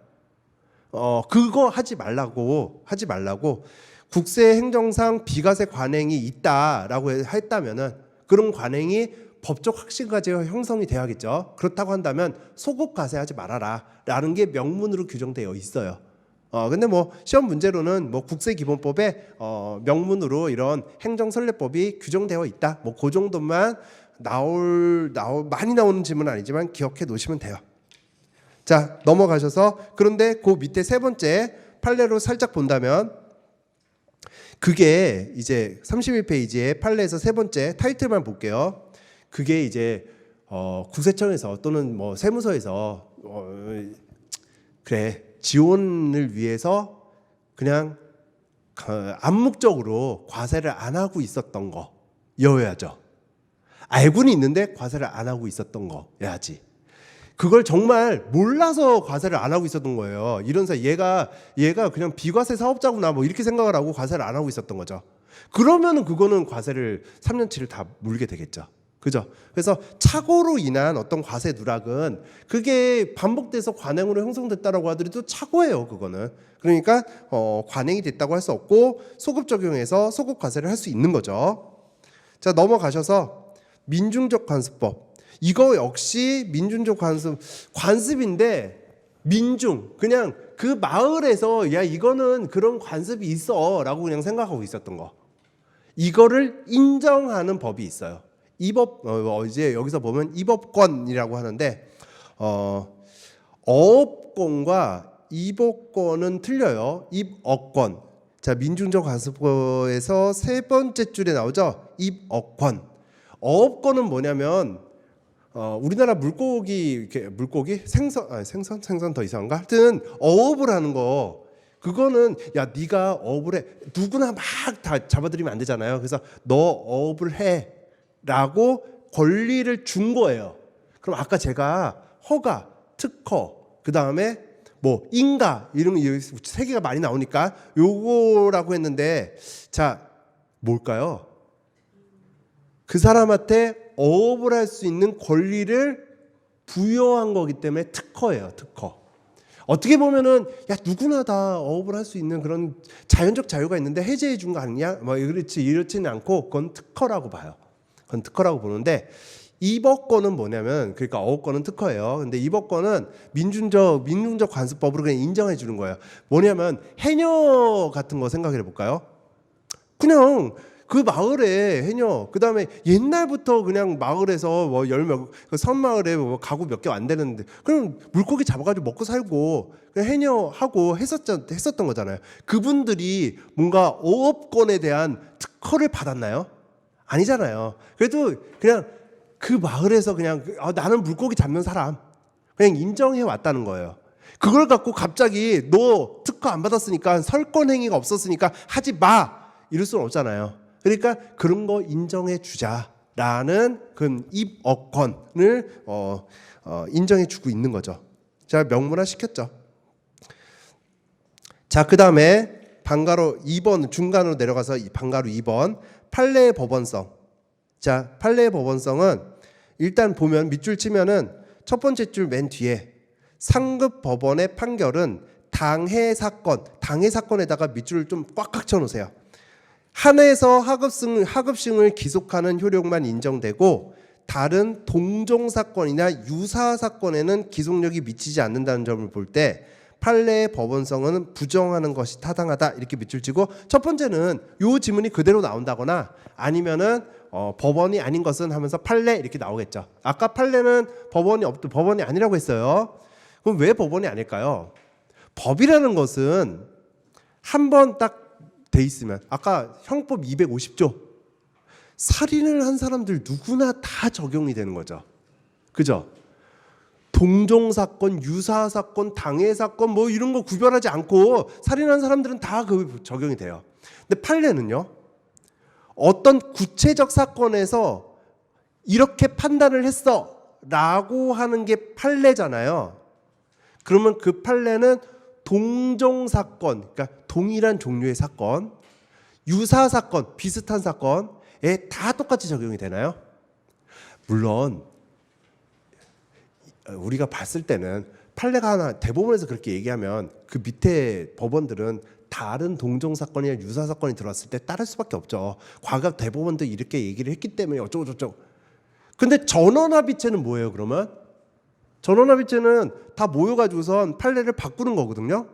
그거 하지 말라고 국세 행정상 비과세 관행이 있다라고 했다면은 그런 관행이 법적 확신까지 형성이 돼야겠죠. 그렇다고 한다면 소급 과세하지 말아라라는 게 명문으로 규정되어 있어요. 근데 뭐 시험 문제로는 뭐 국세기본법에 명문으로 이런 행정선례법이 규정되어 있다. 뭐 그 정도만 많이 나오는 질문은 아니지만 기억해 놓으시면 돼요. 자, 넘어가셔서 그런데 그 밑에 세 번째 판례로 살짝 본다면 그게 이제 31페이지에 판례에서 세 번째 타이틀만 볼게요. 그게 이제 국세청에서 또는 뭐 세무서에서 그래 지원을 위해서 그냥 암묵적으로 과세를 안 하고 있었던 거여야죠. 알고는 있는데 과세를 안 하고 있었던 거여야지. 그걸 정말 몰라서 과세를 안 하고 있었던 거예요. 이런 얘가 그냥 비과세 사업자구나 뭐 이렇게 생각을 하고 과세를 안 하고 있었던 거죠. 그러면은 그거는 과세를 3년치를 다 물게 되겠죠. 그죠? 그래서 착오로 인한 어떤 과세 누락은 그게 반복돼서 관행으로 형성됐다라고 하더라도 착오예요. 그거는. 그러니까 관행이 됐다고 할 수 없고 소급 적용해서 소급 과세를 할 수 있는 거죠. 자, 넘어가셔서 민중적 관습법. 이거 역시 민중적 관습인데 민중 그냥 그 마을에서 야 이거는 그런 관습이 있어라고 그냥 생각하고 있었던 거. 이거를 인정하는 법이 있어요. 이 법 이제 여기서 보면 입업권이라고 하는데 어업권과 입업권은 틀려요. 입업권. 자, 민중적 관습법에서 세 번째 줄에 나오죠. 입업권. 어업권은 뭐냐면 우리나라 물고기 생선 더 이상한가? 하여튼 어업을 하는 거 그거는 야 네가 어업을 해 누구나 막 다 잡아들이면 안 되잖아요. 그래서 너 어업을 해라고 권리를 준 거예요. 그럼 아까 제가 허가, 특허, 그 다음에 뭐 인가 이런 세 개가 많이 나오니까 요거라고 했는데 자 뭘까요? 그 사람한테 어업을 할 수 있는 권리를 부여한 거기 때문에 특허예요. 특허. 어떻게 보면은 야 누구나 다 어업을 할 수 있는 그런 자연적 자유가 있는데 해제해 준 거 아니냐? 뭐 이렇지는 않고 그건 특허라고 봐요. 그건 특허라고 보는데 입업권은 뭐냐면 그러니까 어업권은 특허예요. 근데 입업권은 민중적 관습법으로 그냥 인정해 주는 거예요. 뭐냐면 해녀 같은 거 생각해 볼까요? 그냥 그 마을에 해녀, 그 다음에 옛날부터 그냥 마을에서 뭐 섬마을에 뭐 가구 몇 개 안 되는데, 그럼 물고기 잡아가지고 먹고 살고, 그냥 해녀하고 했었던 거잖아요. 그분들이 뭔가 어업권에 대한 특허를 받았나요? 아니잖아요. 그래도 그냥 그 마을에서 그냥 나는 물고기 잡는 사람, 그냥 인정해 왔다는 거예요. 그걸 갖고 갑자기 너 특허 안 받았으니까 설권 행위가 없었으니까 하지 마! 이럴 수는 없잖아요. 그러니까 그런 거 인정해 주자라는 그 입업권을 인정해 주고 있는 거죠. 자, 명문화 시켰죠. 자, 그 다음에 방가로 2번 중간으로 내려가서 방가로 2번 판례의 법원성. 자, 판례의 법원성은 일단 보면 밑줄 치면은 첫 번째 줄 맨 뒤에 상급 법원의 판결은 당해 사건에다가 밑줄을 좀 꽉꽉 쳐 놓으세요. 한해서 하급승을 기속하는 효력만 인정되고 다른 동종 사건이나 유사 사건에는 기속력이 미치지 않는다는 점을 볼 때 판례의 법원성은 부정하는 것이 타당하다 이렇게 밑줄 치고, 첫 번째는 요 지문이 그대로 나온다거나 아니면은 법원이 아닌 것은 하면서 판례 이렇게 나오겠죠. 아까 판례는 법원이 아니라고 했어요. 그럼 왜 법원이 아닐까요? 법이라는 것은 한 번 딱 돼 있으면, 아까 형법 250조 살인을 한 사람들 누구나 다 적용이 되는 거죠. 그죠? 동종 사건, 유사 사건, 당해 사건 뭐 이런 거 구별하지 않고 살인한 사람들은 다 그 적용이 돼요. 근데 판례는요, 어떤 구체적 사건에서 이렇게 판단을 했어 라고 하는 게 판례잖아요. 그러면 그 판례는 동종 사건, 그러니까 동일한 종류의 사건, 유사 사건, 비슷한 사건에 다 똑같이 적용이 되나요? 물론 우리가 봤을 때는 판례가 하나, 대법원에서 그렇게 얘기하면 그 밑에 법원들은 다른 동종 사건이나 유사 사건이 들어왔을 때 따를 수밖에 없죠. 과거 대법원도 이렇게 얘기를 했기 때문에 어쩌고 저쩌고. 근데 전원합의체는 뭐예요? 그러면 전원합의체는 다 모여가지고선 판례를 바꾸는 거거든요.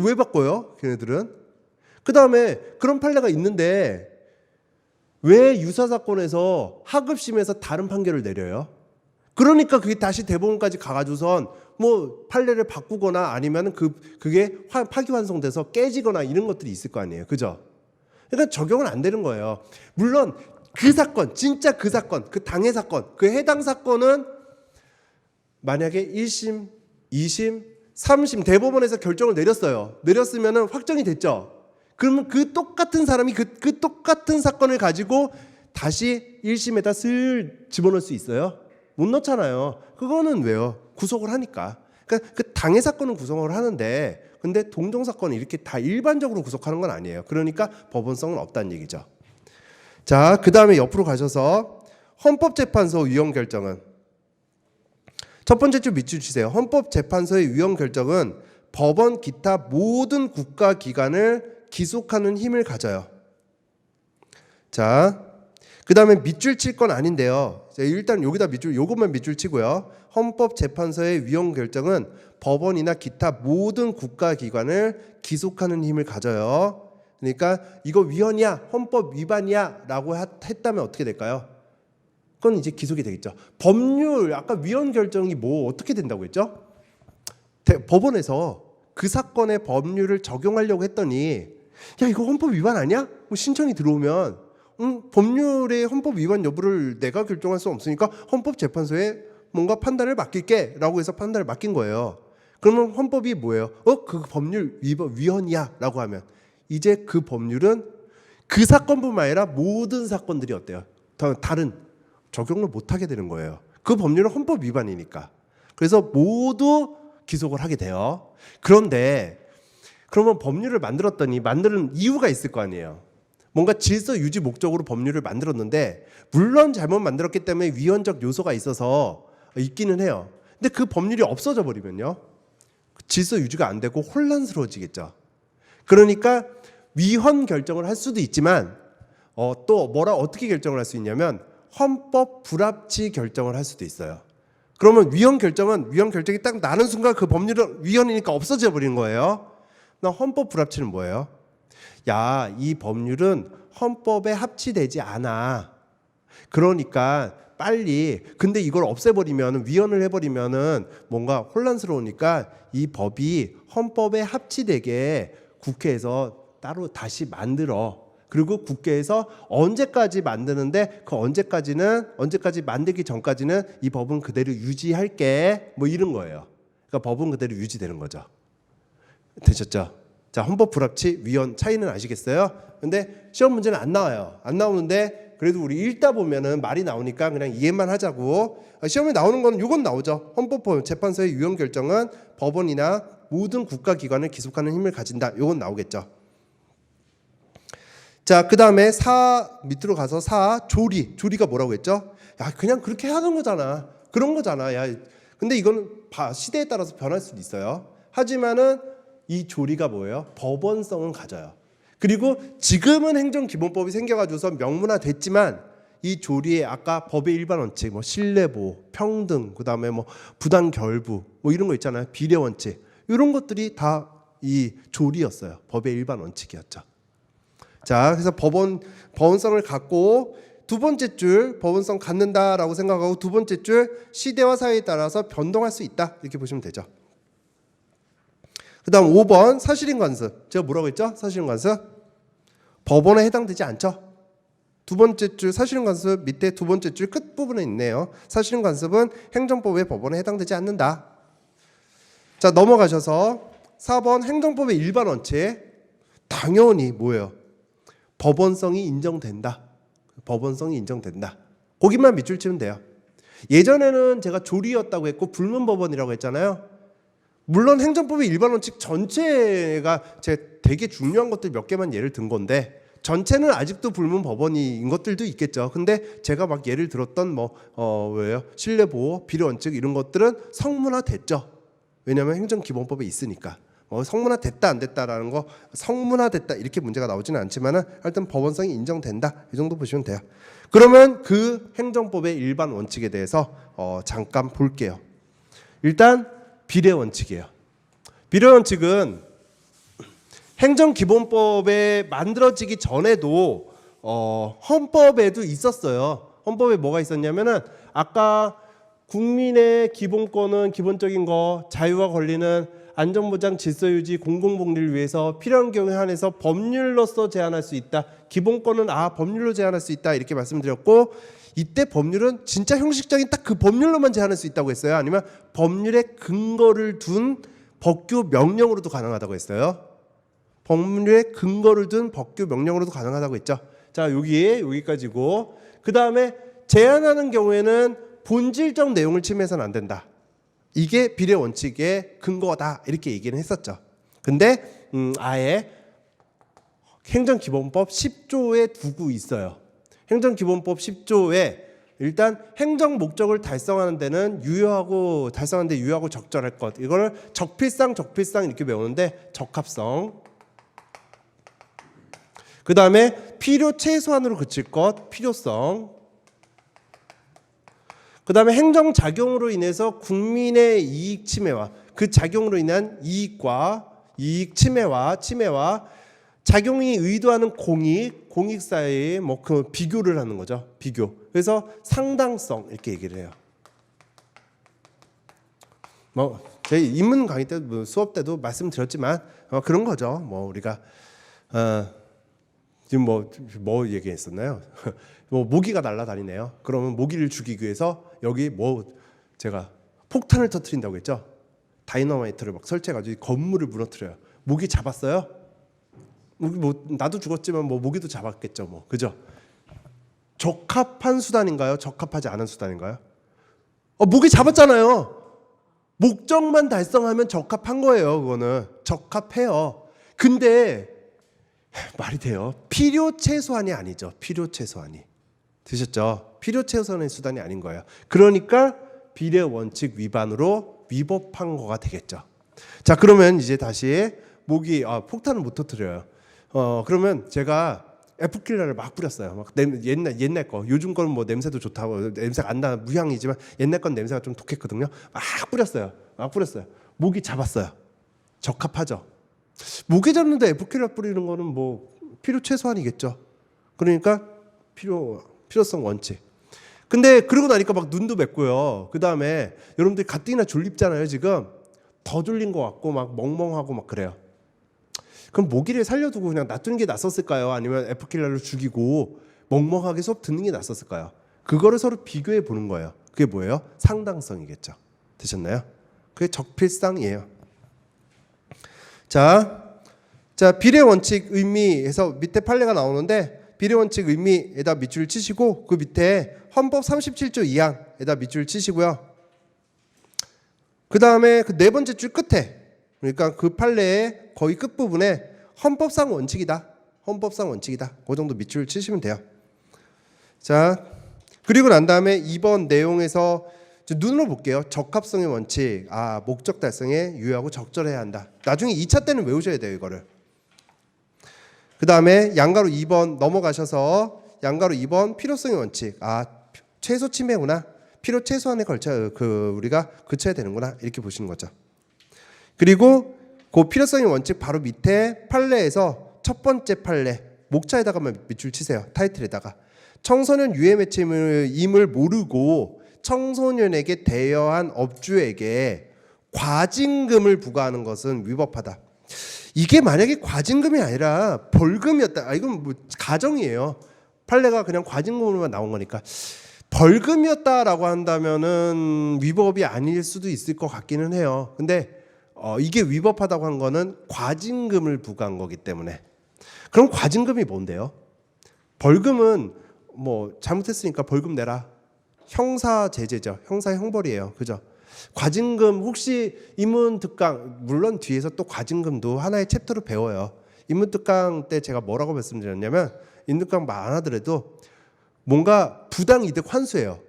왜 바꿔요? 걔네들은. 그 다음에 그런 판례가 있는데 왜 유사 사건에서 하급심에서 다른 판결을 내려요? 그러니까 그게 다시 대법원까지 가가지고선 뭐 판례를 바꾸거나 아니면 그게 파기환송돼서 깨지거나 이런 것들이 있을 거 아니에요. 그죠? 그러니까 적용은 안 되는 거예요. 물론 그 사건, 진짜 그 사건, 그 당해 사건, 그 해당 사건은 만약에 1심, 2심, 3심 대법원에서 결정을 내렸어요. 내렸으면 확정이 됐죠. 그러면 그 똑같은 사람이 그 똑같은 사건을 가지고 다시 1심에다 슬 집어넣을 수 있어요? 못 넣잖아요. 그거는 왜요? 구속을 하니까. 그러니까 그 당해 사건은 구속을 하는데, 근데 동종 사건은 이렇게 다 일반적으로 구속하는 건 아니에요. 그러니까 법원성은 없다는 얘기죠. 자, 그 다음에 옆으로 가셔서 헌법재판소 위헌 결정은, 첫 번째 줄 밑줄 치세요. 헌법재판소의 위헌 결정은 법원 기타 모든 국가기관을 기속하는 힘을 가져요. 자, 그 다음에 밑줄 칠 건 아닌데요. 일단 여기다 요것만 밑줄 치고요. 헌법재판소의 위헌 결정은 법원이나 기타 모든 국가기관을 기속하는 힘을 가져요. 그러니까 이거 위헌이야, 헌법 위반이야 라고 했다면 어떻게 될까요? 그건 이제 기속이 되겠죠. 법률, 아까 위헌 결정이 뭐 어떻게 된다고 했죠? 법원에서 그 사건의 법률을 적용하려고 했더니 야, 이거 헌법 위반 아니야? 뭐 신청이 들어오면 법률의 헌법 위반 여부를 내가 결정할 수 없으니까 헌법재판소에 뭔가 판단을 맡길게 라고 해서 판단을 맡긴 거예요. 그러면 헌법이 뭐예요? 그 법률 위헌이야 라고 하면 이제 그 법률은 그 사건뿐만 아니라 모든 사건들이 어때요? 다른 적용을 못하게 되는 거예요. 그 법률은 헌법 위반이니까. 그래서 모두 기속을 하게 돼요. 그런데 그러면 법률을 만드는 이유가 있을 거 아니에요. 뭔가 질서 유지 목적으로 법률을 만들었는데 물론 잘못 만들었기 때문에 위헌적 요소가 있어서 있기는 해요. 근데 그 법률이 없어져 버리면요, 질서 유지가 안 되고 혼란스러워지겠죠. 그러니까 위헌 결정을 할 수도 있지만 또 어떻게 결정을 할 수 있냐면 헌법 불합치 결정을 할 수도 있어요. 그러면 위헌 결정이 딱 나는 순간 그 법률은 위헌이니까 없어져 버리는 거예요. 나 헌법 불합치는 뭐예요? 야, 이 법률은 헌법에 합치되지 않아. 그러니까 빨리, 근데 이걸 없애버리면, 위헌을 해버리면은 뭔가 혼란스러우니까 이 법이 헌법에 합치되게 국회에서 따로 다시 만들어. 그리고 국회에서 언제까지 만드는데 그 언제까지 만들기 전까지는 이 법은 그대로 유지할게. 뭐 이런 거예요. 그러니까 법은 그대로 유지되는 거죠. 되셨죠? 자, 헌법 불합치, 위헌 차이는 아시겠어요? 근데 시험 문제는 안 나와요. 안 나오는데 그래도 우리 읽다 보면은 말이 나오니까 그냥 이해만 하자고. 시험에 나오는 거는 이건 나오죠. 헌법재판소의 위헌 결정은 법원이나 모든 국가기관을 기속하는 힘을 가진다. 이건 나오겠죠. 자, 그 다음에 밑으로 가서 조리가 뭐라고 했죠? 야, 그냥 그렇게 하는 거잖아. 그런 거잖아. 야, 근데 이거는 시대에 따라서 변할 수도 있어요. 하지만은 이 조리가 뭐예요? 법원성은 가져요. 그리고 지금은 행정기본법이 생겨가지고서 명문화됐지만 이 조리에 아까 법의 일반 원칙, 뭐 신뢰보호, 평등, 그다음에 뭐 부당결부, 뭐 이런 거 있잖아요. 비례 원칙, 이런 것들이 다 이 조리였어요. 법의 일반 원칙이었죠. 자, 그래서 법원성을 갖고 두 번째 줄 법원성 갖는다라고 생각하고 두 번째 줄 시대와 사회에 따라서 변동할 수 있다 이렇게 보시면 되죠. 그다음 5번 사실인 관습. 제가 뭐라고 했죠? 사실인 관습 법원에 해당되지 않죠. 두 번째 줄 사실인 관습 밑에 두 번째 줄 끝부분에 있네요. 사실인 관습은 행정법의 법원에 해당되지 않는다. 자, 넘어가셔서 4번 행정법의 일반 원칙. 당연히 뭐예요? 법원성이 인정된다. 법원성이 인정된다. 거기만 밑줄 치면 돼요. 예전에는 제가 조리였다고 했고 불문법원이라고 했잖아요. 물론 행정법의 일반 원칙 전체가 제가 되게 중요한 것들 몇 개만 예를 든 건데 전체는 아직도 불문법원인 것들도 있겠죠. 근데 제가 막 예를 들었던 왜요? 신뢰보호, 비례원칙 이런 것들은 성문화됐죠. 왜냐하면 행정기본법에 있으니까. 성문화됐다 안 됐다라는 거 성문화됐다 이렇게 문제가 나오지는 않지만은 하여튼 법원성이 인정된다 이 정도 보시면 돼요. 그러면 그 행정법의 일반 원칙에 대해서 잠깐 볼게요. 일단 비례 원칙이에요. 비례 원칙은 행정기본법에 만들어지기 전에도 헌법에도 있었어요. 헌법에 뭐가 있었냐면은 아까 국민의 기본권은 기본적인 거 자유와 권리는 안전보장, 질서유지, 공공복리를 위해서 필요한 경우에 한해서 법률로서 제한할 수 있다. 기본권은 법률로 제한할 수 있다 이렇게 말씀드렸고 이때 법률은 진짜 형식적인 딱 그 법률로만 제한할 수 있다고 했어요. 아니면 법률에 근거를 둔 법규 명령으로도 가능하다고 했어요. 법률에 근거를 둔 법규 명령으로도 가능하다고 했죠. 자, 여기까지고 그 다음에 제한하는 경우에는 본질적 내용을 침해해서는 안 된다. 이게 비례 원칙의 근거다 이렇게 얘기는 했었죠. 근데 아예 행정기본법 10조에 두고 있어요. 행정기본법 10조에 일단 행정 목적을 달성하는 데는 달성하는 데 유효하고 적절할 것. 이거를 적필상 이렇게 배우는데 적합성. 그 다음에 필요 최소한으로 그칠 것, 필요성. 그 다음에 행정작용으로 인해서 국민의 이익 침해와 그 작용으로 인한 이익 침해와 작용이 의도하는 공익 사이에 그 비교를 하는 거죠. 비교. 그래서 상당성 이렇게 얘기를 해요. 저희 인문 강의 때 수업 때도 말씀드렸지만 그런 거죠. 우리가 지금 뭐 얘기했었나요? 모기가 날아다니네요. 그러면 모기를 죽이기 위해서 여기 제가 폭탄을 터뜨린다고 했죠. 다이너마이트를 막 설치해가지고 건물을 무너뜨려요. 모기 잡았어요? 나도 죽었지만 모기도 잡았겠죠. 그죠? 적합한 수단인가요? 적합하지 않은 수단인가요? 모기 잡았잖아요. 목적만 달성하면 적합한 거예요. 그거는 적합해요. 근데 말이 돼요. 필요 최소한이 아니죠. 필요 최소한이. 드셨죠? 필요 최소한의 수단이 아닌 거예요. 그러니까 비례 원칙 위반으로 위법한 거가 되겠죠. 자, 그러면 이제 다시 모기 폭탄을 못 터뜨려요. 그러면 제가 에프킬러를 막 뿌렸어요. 막 옛날 거. 요즘 거는 냄새도 좋다고 냄새가 안 나 무향이지만 옛날 건 냄새가 좀 독했거든요. 막 뿌렸어요. 모기 잡았어요. 적합하죠. 모기 잡는데 에프킬러 뿌리는 거는 필요 최소한이겠죠. 그러니까 필요성 원칙. 근데 그러고 나니까 막 눈도 맵고요. 그 다음에 여러분들이 가뜩이나 졸립잖아요. 지금 더 졸린 것 같고 막 멍멍하고 막 그래요. 그럼 모기를 살려두고 그냥 놔두는 게 낫었을까요? 아니면 에프킬러를 죽이고 멍멍하게 수업 듣는 게 낫었을까요? 그거를 서로 비교해 보는 거예요. 그게 뭐예요? 상당성이겠죠. 되셨나요? 그게 적필상이에요. 자, 비례 원칙 의미에서 밑에 판례가 나오는데 비례 원칙 의미에다 밑줄 치시고 그 밑에 헌법 37조 2항에다 밑줄 치시고요. 그 다음에 그 네 번째 줄 끝에 그러니까 그 판례의 거의 끝부분에 헌법상 원칙이다. 그 정도 밑줄 치시면 돼요. 자, 그리고 난 다음에 이번 내용에서 눈으로 볼게요. 적합성의 원칙. 목적 달성에 유효하고 적절해야 한다. 나중에 2차 때는 외우셔야 돼요, 이거를. 그 다음에 양가로 2번 넘어가셔서 양가로 2번 필요성의 원칙. 최소 침해구나. 필요 최소한에 걸쳐 우리가 그쳐야 되는구나. 이렇게 보시는 거죠. 그리고 그 필요성의 원칙 바로 밑에 판례에서 첫 번째 판례 목차에다가만 밑줄 치세요. 타이틀에다가 청소년 유해 매체임을 모르고 청소년에게 대여한 업주에게 과징금을 부과하는 것은 위법하다. 이게 만약에 과징금이 아니라 벌금이었다. 이건 뭐 가정이에요. 판례가 그냥 과징금으로만 나온 거니까. 벌금이었다라고 한다면은 위법이 아닐 수도 있을 것 같기는 해요. 근데 이게 위법하다고 한 거는 과징금을 부과한 거기 때문에. 그럼 과징금이 뭔데요? 벌금은 뭐 잘못했으니까 벌금 내라. 형사 제재죠. 형사 형벌이에요. 그죠? 과징금 혹시 인문특강 물론 뒤에서 또 과징금도 하나의 챕터로 배워요. 인문특강 때 제가 뭐라고 말씀드렸냐면 인문특강 안 하더라도 뭔가 부당이득 환수예요.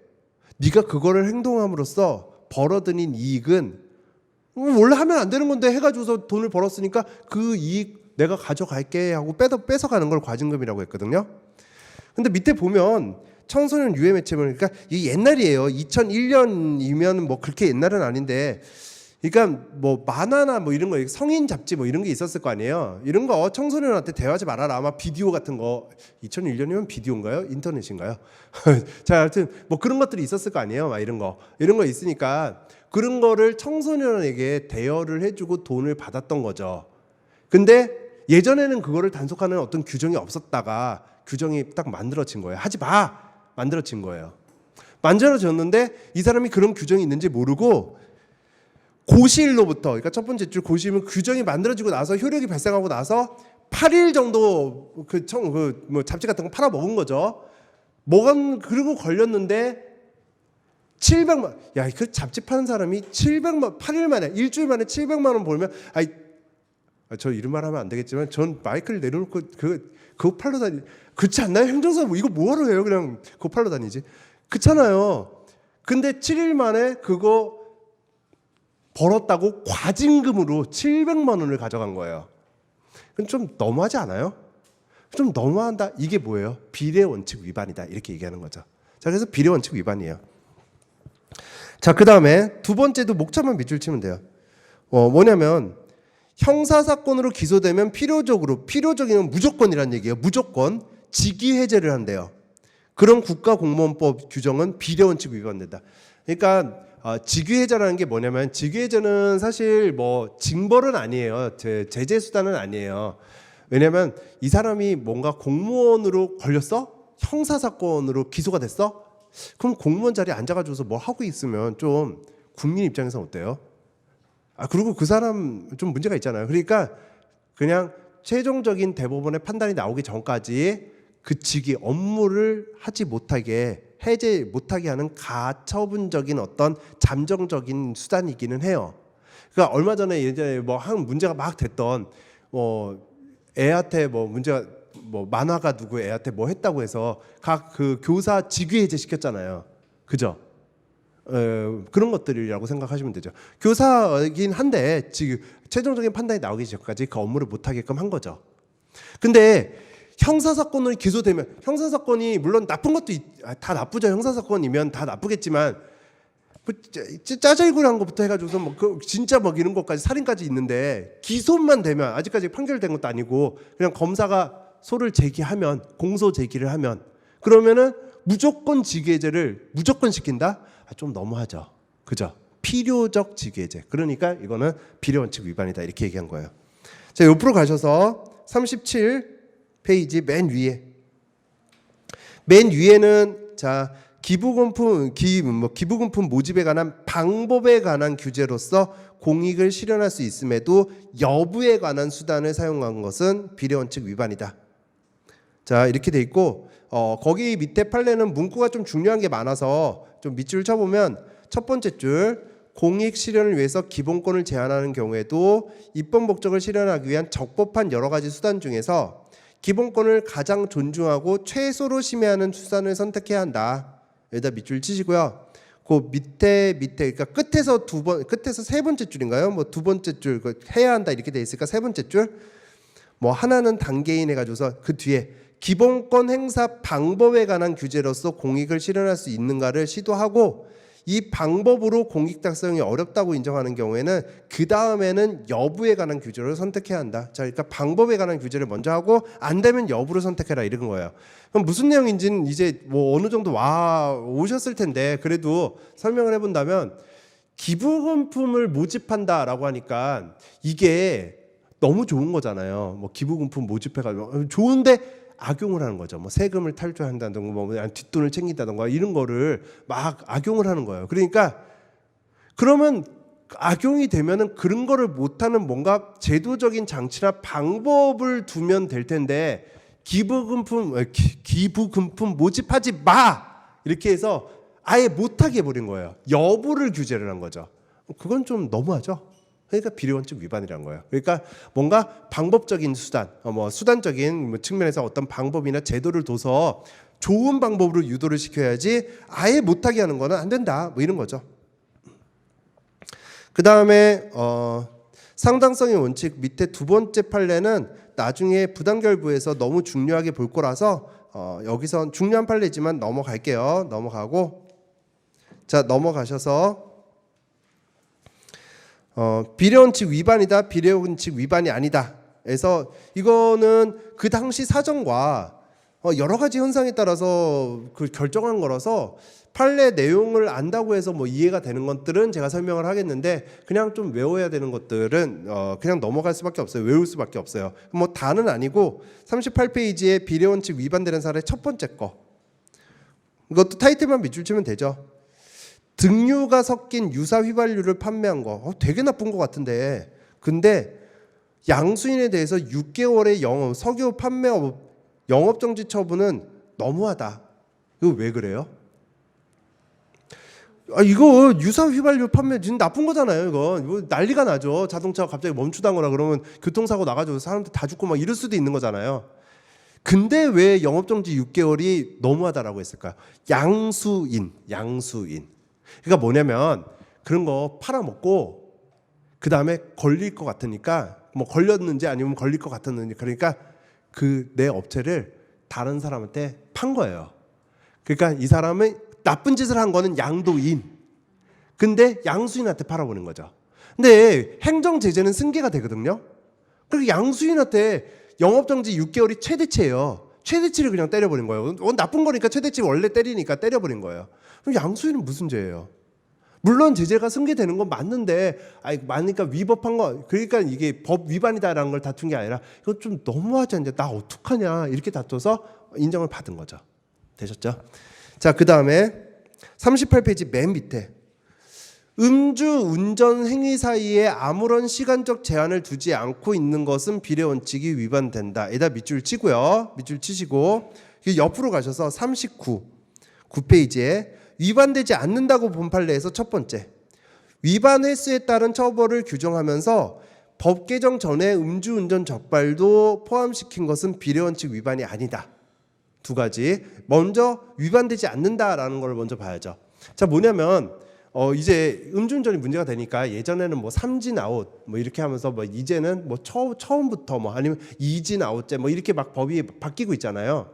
네가 그거를 행동함으로써 벌어들인 이익은 원래 하면 안 되는 건데 해가지고서 돈을 벌었으니까 그 이익 내가 가져갈게 하고 뺏어가는 걸 과징금이라고 했거든요. 근데 밑에 보면 청소년 유해 매체물 그러니까 이 옛날이에요. 2001년이면 뭐 그렇게 옛날은 아닌데 그러니까 뭐 만화나 뭐 이런 거 성인 잡지 뭐 이런 게 있었을 거 아니에요. 이런 거 청소년한테 대화하지 말아라. 아마 비디오 같은 거 2001년이면 비디오인가요? 인터넷인가요? 자, 하여튼 뭐 그런 것들이 있었을 거 아니에요. 막 이런 거 있으니까 그런 거를 청소년에게 대여를 해주고 돈을 받았던 거죠. 근데 예전에는 그거를 단속하는 어떤 규정이 없었다가 규정이 딱 만들어진 거예요. 하지 마! 만들어진 거예요. 만들어졌는데 이 사람이 그런 규정이 있는지 모르고 고시일로부터 그러니까 첫 번째 줄 고시일은 규정이 만들어지고 나서 효력이 발생하고 나서 8일 정도 뭐 잡지 같은 거 팔아 먹은 거죠. 그리고 걸렸는데 700만. 야, 그 잡지 파는 사람이 700만 8일 만에 일주일 만에 700만 원 벌면 저 이런 말 하면 안 되겠지만 전 마이크를 내려놓고 그거 팔러 다니 그렇지 않나요? 행정사 뭐 이거 뭐하러 해요? 그냥 그거 팔러 다니지. 그렇잖아요. 근데 7일 만에 그거 벌었다고 과징금으로 700만 원을 가져간 거예요. 그럼 좀 너무하지 않아요? 좀 너무한다. 이게 뭐예요? 비례 원칙 위반이다. 이렇게 얘기하는 거죠. 자, 그래서 비례 원칙 위반이에요. 자, 그 다음에 두 번째도 목차만 밑줄 치면 돼요. 뭐냐면 형사사건으로 기소되면 필요적이면 무조건이란 얘기예요. 무조건 직위해제를 한대요. 그런 국가공무원법 규정은 비례원칙 위반된다. 그러니까 직위해제라는 게 뭐냐면 직위해제는 사실 뭐 징벌은 아니에요. 제재 수단은 아니에요. 왜냐하면 이 사람이 뭔가 공무원으로 걸렸어? 형사사건으로 기소가 됐어? 그럼 공무원 자리에 앉아가지고서 뭐 하고 있으면 좀 국민 입장에서 어때요? 그리고 그 사람 좀 문제가 있잖아요. 그러니까 그냥 최종적인 대법원의 판단이 나오기 전까지 그 직위 업무를 하지 못하게 해제 못하게 하는 가처분적인 어떤 잠정적인 수단이기는 해요. 그러니까 얼마 전에 예전에 뭐 한 문제가 막 됐던 애한테 뭐 문제가 뭐 만화가 누구 애한테 뭐 했다고 해서 각 그 교사 직위 해제 시켰잖아요. 그죠? 그런 것들이라고 생각하시면 되죠. 교사이긴 한데 지금 최종적인 판단이 나오기 전까지 그 업무를 못하게끔 한 거죠. 근데 형사사건으로 기소되면 형사사건이 물론 나쁜 것도 다 나쁘죠. 형사사건이면 다 나쁘겠지만 뭐 짜잘구한 것부터 해가지고서 뭐 진짜 뭐 이런 것까지 살인까지 있는데 기소만 되면 아직까지 판결된 것도 아니고 그냥 검사가 소를 제기하면 공소 제기를 하면 그러면은 무조건 직위해제를 무조건 시킨다? 좀 너무하죠. 그죠? 필요적 직위해제. 그러니까 이거는 비례원칙 위반이다. 이렇게 얘기한 거예요. 자, 옆으로 가셔서 37페이지 맨 위에는 자 기부금품 모집에 관한 방법에 관한 규제로서 공익을 실현할 수 있음에도 여부에 관한 수단을 사용한 것은 비례원칙 위반이다. 자, 이렇게 돼 있고 거기 밑에 판례는 문구가 좀 중요한 게 많아서 좀 밑줄 쳐보면 첫 번째 줄 공익 실현을 위해서 기본권을 제한하는 경우에도 입법 목적을 실현하기 위한 적법한 여러 가지 수단 중에서 기본권을 가장 존중하고 최소로 심해하는 수단을 선택해야 한다. 여기다 밑줄 치시고요. 그 밑에 그러니까 끝에서 세 번째 줄인가요? 뭐 두 번째 줄 해야 한다 이렇게 돼 있으니까 세 번째 줄 뭐 하나는 단계인 해가지고서 그 뒤에 기본권 행사 방법에 관한 규제로서 공익을 실현할 수 있는가를 시도하고 이 방법으로 공익 달성이 어렵다고 인정하는 경우에는 그 다음에는 여부에 관한 규제를 선택해야 한다. 자, 그러니까 방법에 관한 규제를 먼저 하고 안 되면 여부를 선택해라 이런 거예요. 그럼 무슨 내용인지는 이제 뭐 어느 정도 와 오셨을 텐데 그래도 설명을 해본다면 기부금품을 모집한다라고 하니까 이게 너무 좋은 거잖아요. 뭐 기부금품 모집해가지고 좋은데 악용을 하는 거죠. 뭐 세금을 탈주한다든가 뭐 뒷돈을 챙긴다든가 이런 거를 막 악용을 하는 거예요. 그러니까 그러면 악용이 되면은 그런 거를 못하는 뭔가 제도적인 장치나 방법을 두면 될 텐데 기부금품 모집하지 마 이렇게 해서 아예 못하게 해버린 거예요. 여부를 규제를 한 거죠. 그건 좀 너무하죠. 그러니까 비례원칙 위반이란 거예요. 그러니까 뭔가 방법적인 수단, 뭐 수단적인 측면에서 어떤 방법이나 제도를 둬서 좋은 방법으로 유도를 시켜야지 아예 못하게 하는 거는 안 된다. 뭐 이런 거죠. 그 다음에 상당성의 원칙 밑에 두 번째 판례는 나중에 부당결부에서 너무 중요하게 볼 거라서 여기선 중요한 판례지만 넘어갈게요. 넘어가고 자 넘어가셔서 비례원칙 위반이다, 비례원칙 위반이 아니다. 그래서 이거는 그 당시 사정과 여러 가지 현상에 따라서 그 결정한 거라서 판례 내용을 안다고 해서 뭐 이해가 되는 것들은 제가 설명을 하겠는데 그냥 좀 외워야 되는 것들은 그냥 넘어갈 수밖에 없어요. 외울 수밖에 없어요. 뭐 다는 아니고 38페이지에 비례원칙 위반되는 사례 첫 번째 거 이것도 타이틀만 밑줄 치면 되죠. 등유가 섞인 유사 휘발유를 판매한 거 되게 나쁜 것 같은데 근데 양수인에 대해서 6개월의 석유 판매업 영업정지 처분은 너무하다. 이거 왜 그래요? 이거 유사 휘발유 판매 진짜 나쁜 거잖아요. 이거 난리가 나죠. 자동차가 갑자기 멈추다거나 그러면 교통사고 나가지고 사람들 다 죽고 막 이럴 수도 있는 거잖아요. 근데 왜 영업정지 6개월이 너무하다라고 했을까요? 양수인 그러니까 뭐냐면 그런 거 팔아먹고 그 다음에 걸릴 것 같으니까 뭐 걸렸는지 아니면 걸릴 것 같았는지 그러니까 그 내 업체를 다른 사람한테 판 거예요. 그러니까 이 사람은 나쁜 짓을 한 거는 양도인 근데 양수인한테 팔아보는 거죠. 근데 행정 제재는 승계가 되거든요. 그리고 양수인한테 영업정지 6개월이 최대치예요. 최대치를 그냥 때려버린 거예요. 나쁜 거니까 최대치 원래 때리니까 때려버린 거예요. 그럼 양수인은 무슨 죄예요? 물론 제재가 승계되는 건 맞는데 맞으니까 위법한 거 그러니까 이게 법 위반이다라는 걸 다툰 게 아니라 이거 좀 너무하지 않냐 나 어떡하냐 이렇게 다퉈서 인정을 받은 거죠. 되셨죠? 자 그 다음에 38페이지 맨 밑에 음주 운전 행위 사이에 아무런 시간적 제한을 두지 않고 있는 것은 비례원칙이 위반된다. 에다 밑줄 치고요. 밑줄 치시고 옆으로 가셔서 9페이지에 위반되지 않는다고 본 판례에서 첫 번째 위반 횟수에 따른 처벌을 규정하면서 법 개정 전에 음주운전 적발도 포함시킨 것은 비례원칙 위반이 아니다. 두 가지 먼저 위반되지 않는다라는 걸 먼저 봐야죠. 자 뭐냐면 이제 음주운전이 문제가 되니까 예전에는 뭐 3진 아웃 뭐 이렇게 하면서 뭐 이제는 뭐 처음부터 뭐 아니면 2진 아웃제 뭐 이렇게 막 법이 바뀌고 있잖아요.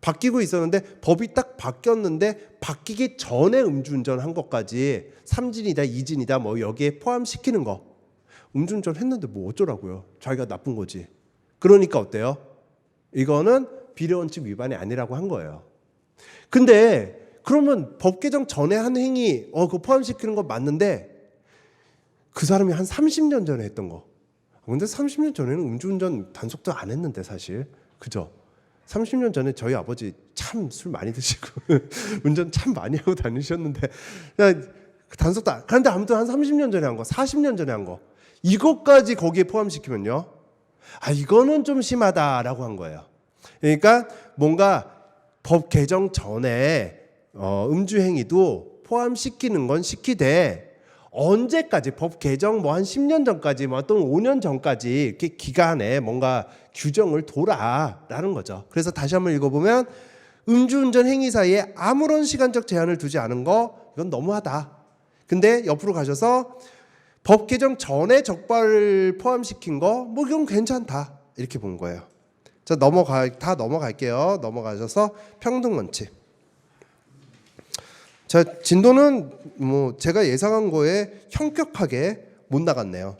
바뀌고 있었는데 법이 딱 바뀌었는데 바뀌기 전에 음주운전 한 것까지 3진이다 2진이다 뭐 여기에 포함시키는 거 음주운전 했는데 뭐 어쩌라고요. 자기가 나쁜 거지. 그러니까 어때요? 이거는 비례원칙 위반이 아니라고 한 거예요. 근데 그러면 법 개정 전에 한 행위 그거 포함시키는 거 맞는데 그 사람이 한 30년 전에 했던 거 근데 30년 전에는 음주운전 단속도 안 했는데 사실 그죠? 30년 전에 저희 아버지 참 술 많이 드시고 운전 참 많이 하고 다니셨는데 단속도 안 그런데 아무튼 한 30년 전에 한 거 40년 전에 한 거 이것까지 거기에 포함시키면요 이거는 좀 심하다라고 한 거예요. 그러니까 뭔가 법 개정 전에 음주 행위도 포함시키는 건 시키되 언제까지 법 개정 뭐 한 10년 전까지 뭐 또는 5년 전까지 이렇게 기간에 뭔가 규정을 둬라라는 거죠. 그래서 다시 한번 읽어보면 음주운전 행위 사이에 아무런 시간적 제한을 두지 않은 거 이건 너무하다. 근데 옆으로 가셔서 법 개정 전에 적발을 포함시킨 거 뭐 이건 괜찮다. 이렇게 본 거예요. 자, 다 넘어갈게요. 넘어가셔서 평등 원칙. 자, 진도는 뭐 제가 예상한 거에 현격하게 못 나갔네요.